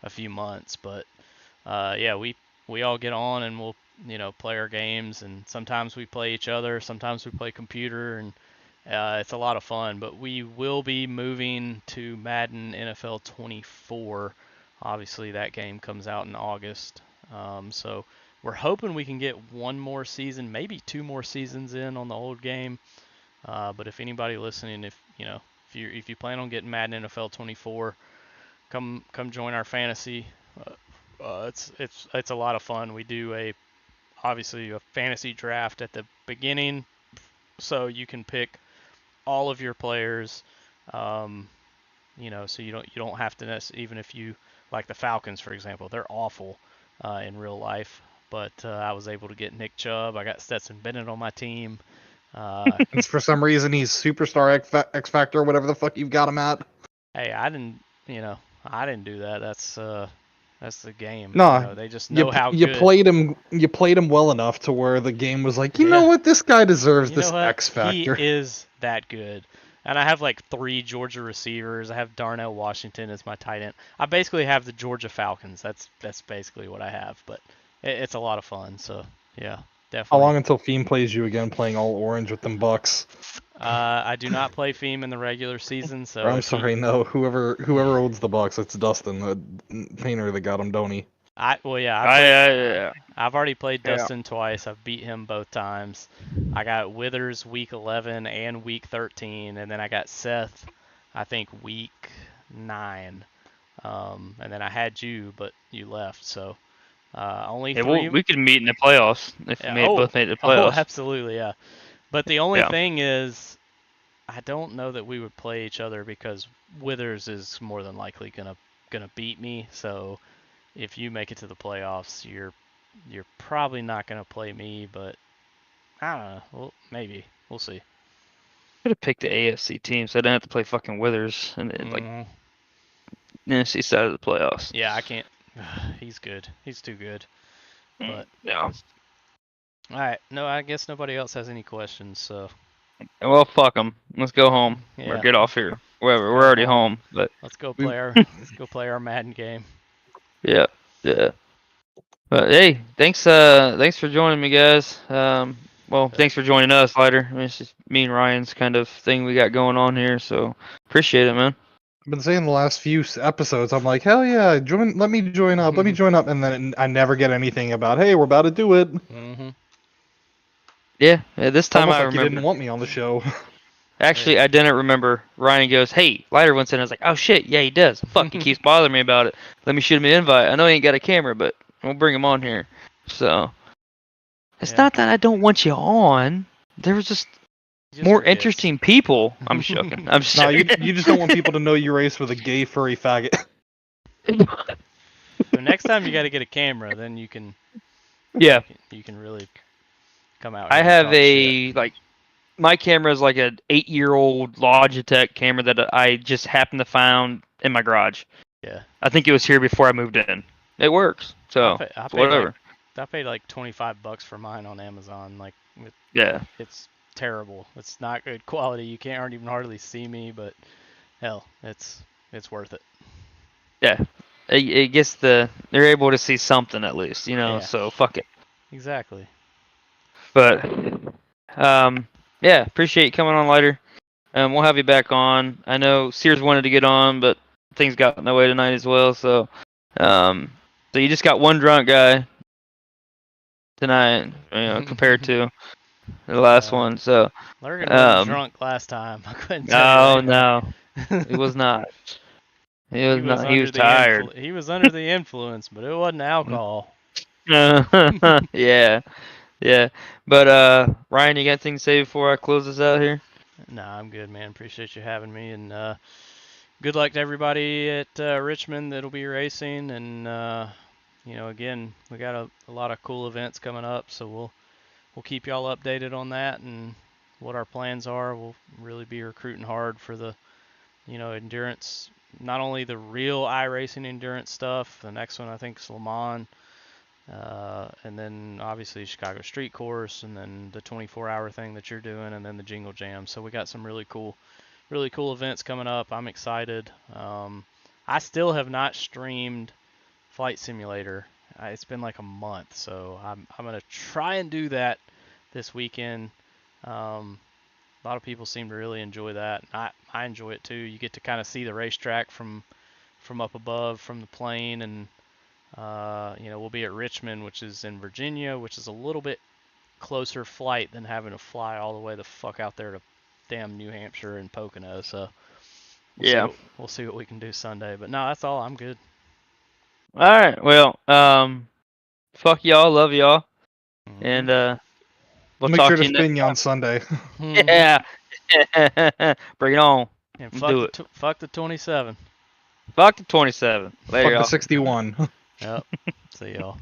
a few months, but yeah, we all get on and we'll play our games, and sometimes we play each other, sometimes we play computer, and it's a lot of fun. But we will be moving to Madden NFL 24. Obviously, that game comes out in August, so we're hoping we can get one more season, maybe two more seasons in on the old game. But if anybody listening, if you plan on getting Madden NFL 24, come join our fantasy. It's a lot of fun. We do obviously a fantasy draft at the beginning, so you can pick all of your players. So you don't have to even if you like the Falcons, for example, they're awful in real life. But I was able to get Nick Chubb. I got Stetson Bennett on my team. For some reason, he's superstar X Factor, whatever the fuck you've got him at. Hey, I didn't do that. That's the game. No, they just know how you good. You played him well enough to where the game was like, you know what, this guy deserves this X Factor. He is that good. And I have like 3 Georgia receivers. I have Darnell Washington as my tight end. I basically have the Georgia Falcons. That's basically what I have. But it's a lot of fun. So yeah, definitely. How long until Fiend plays you again, playing all orange with them Bucks? I do not play Fiend in the regular season, so. I'm sorry, no. Whoever owns the Bucks, it's Dustin, the painter that got him, don't he? I've already played Dustin twice. I've beat him both times. I got Withers week 11 and week 13, and then I got Seth, I think week 9. And then I had you, but you left. So only 3. We could meet in the playoffs if we both made the playoffs. Oh, absolutely, yeah. But the only thing is, I don't know that we would play each other because Withers is more than likely gonna beat me. So if you make it to the playoffs, you're you're probably not gonna play me, but I don't know. Well, maybe we'll see. Could have picked the AFC team, so I didn't have to play fucking Withers and like Mhm. the NFC side of the playoffs. Yeah, I can't. He's good. He's too good. But Yeah. all right. No, I guess nobody else has any questions. So Well, fuck them. Let's go home or yeah, get off here. Wherever. We're go already home. home, but let's go we, play our let's go play our Madden game. yeah, yeah. But hey, thanks for joining me, guys. Well, thanks for joining us, Lighter. I mean, it's just me and Ryan's kind of thing we got going on here, so appreciate it, man. I've been saying the last few episodes, I'm like, hell yeah, join. Let me join up. Let me join up, and then I never get anything about, hey, we're about to do it. Mhm. Yeah, this It's time almost I like you remember. didn't want me on the show. Actually, I didn't remember. Ryan goes, "Hey, Lighter wants in." I was like, "Oh shit, yeah, he does. Fuck, he keeps bothering me about it. Let me shoot him an invite. I know he ain't got a camera, but we'll bring him on here." So it's Yeah. not that I don't want you on. There was just He just more forgets. interesting people. I'm joking. I'm No, joking. you just don't want people to know you race with a gay furry faggot. So next time you got to get a camera, then you can. Yeah, You can really come out. I Here have and talk shit. a like my camera is like an 8-year-old Logitech camera that I just happened to find in my garage. Yeah. I think it was here before I moved in. It works, so I paid whatever. I paid like $25 for mine on Amazon. Like Yeah. it's terrible. It's not good quality. You can't even hardly see me, but hell, it's worth it. Yeah, it gets they're able to see something at least, Yeah. So fuck it. Exactly. But yeah, appreciate you coming on later. We'll have you back on. I know Sears wanted to get on, but things got in the way tonight as well. So so you just got one drunk guy tonight, compared to the last one. So Lurgan wasn't drunk last time. I couldn't tell you that. no, it was not. He He was was not. He under was the tired. he was under the influence, but it wasn't alcohol. Yeah. Yeah, but Ryan, you got anything to say before I close this out here? Nah, I'm good, man. Appreciate you having me, and good luck to everybody at Richmond that'll be racing. And again, we got a lot of cool events coming up, so we'll keep y'all updated on that and what our plans are. We'll really be recruiting hard for the endurance, not only the real iRacing endurance stuff. The next one I think is Le Mans. And then obviously Chicago Street Course, and then the 24-hour thing that you're doing, and then the Jingle Jam. So we got some really cool events coming up. I'm excited. I still have not streamed Flight Simulator. It's been like a month, so I'm gonna try and do that this weekend. A lot of people seem to really enjoy that. I enjoy it too. You get to kind of see the racetrack from up above, from the plane, and we'll be at Richmond, which is in Virginia, which is a little bit closer flight than having to fly all the way the fuck out there to damn New Hampshire and Pocono. So we'll see what we can do Sunday. But no, that's all. I'm good. All right. Well, fuck y'all. Love y'all. Mm-hmm. And we'll Make talk sure to to you spin next you on Sunday. Yeah. Bring it on. And fuck the 27. Fuck the 27. Later, Fuck y'all. the 61. Yep. See y'all.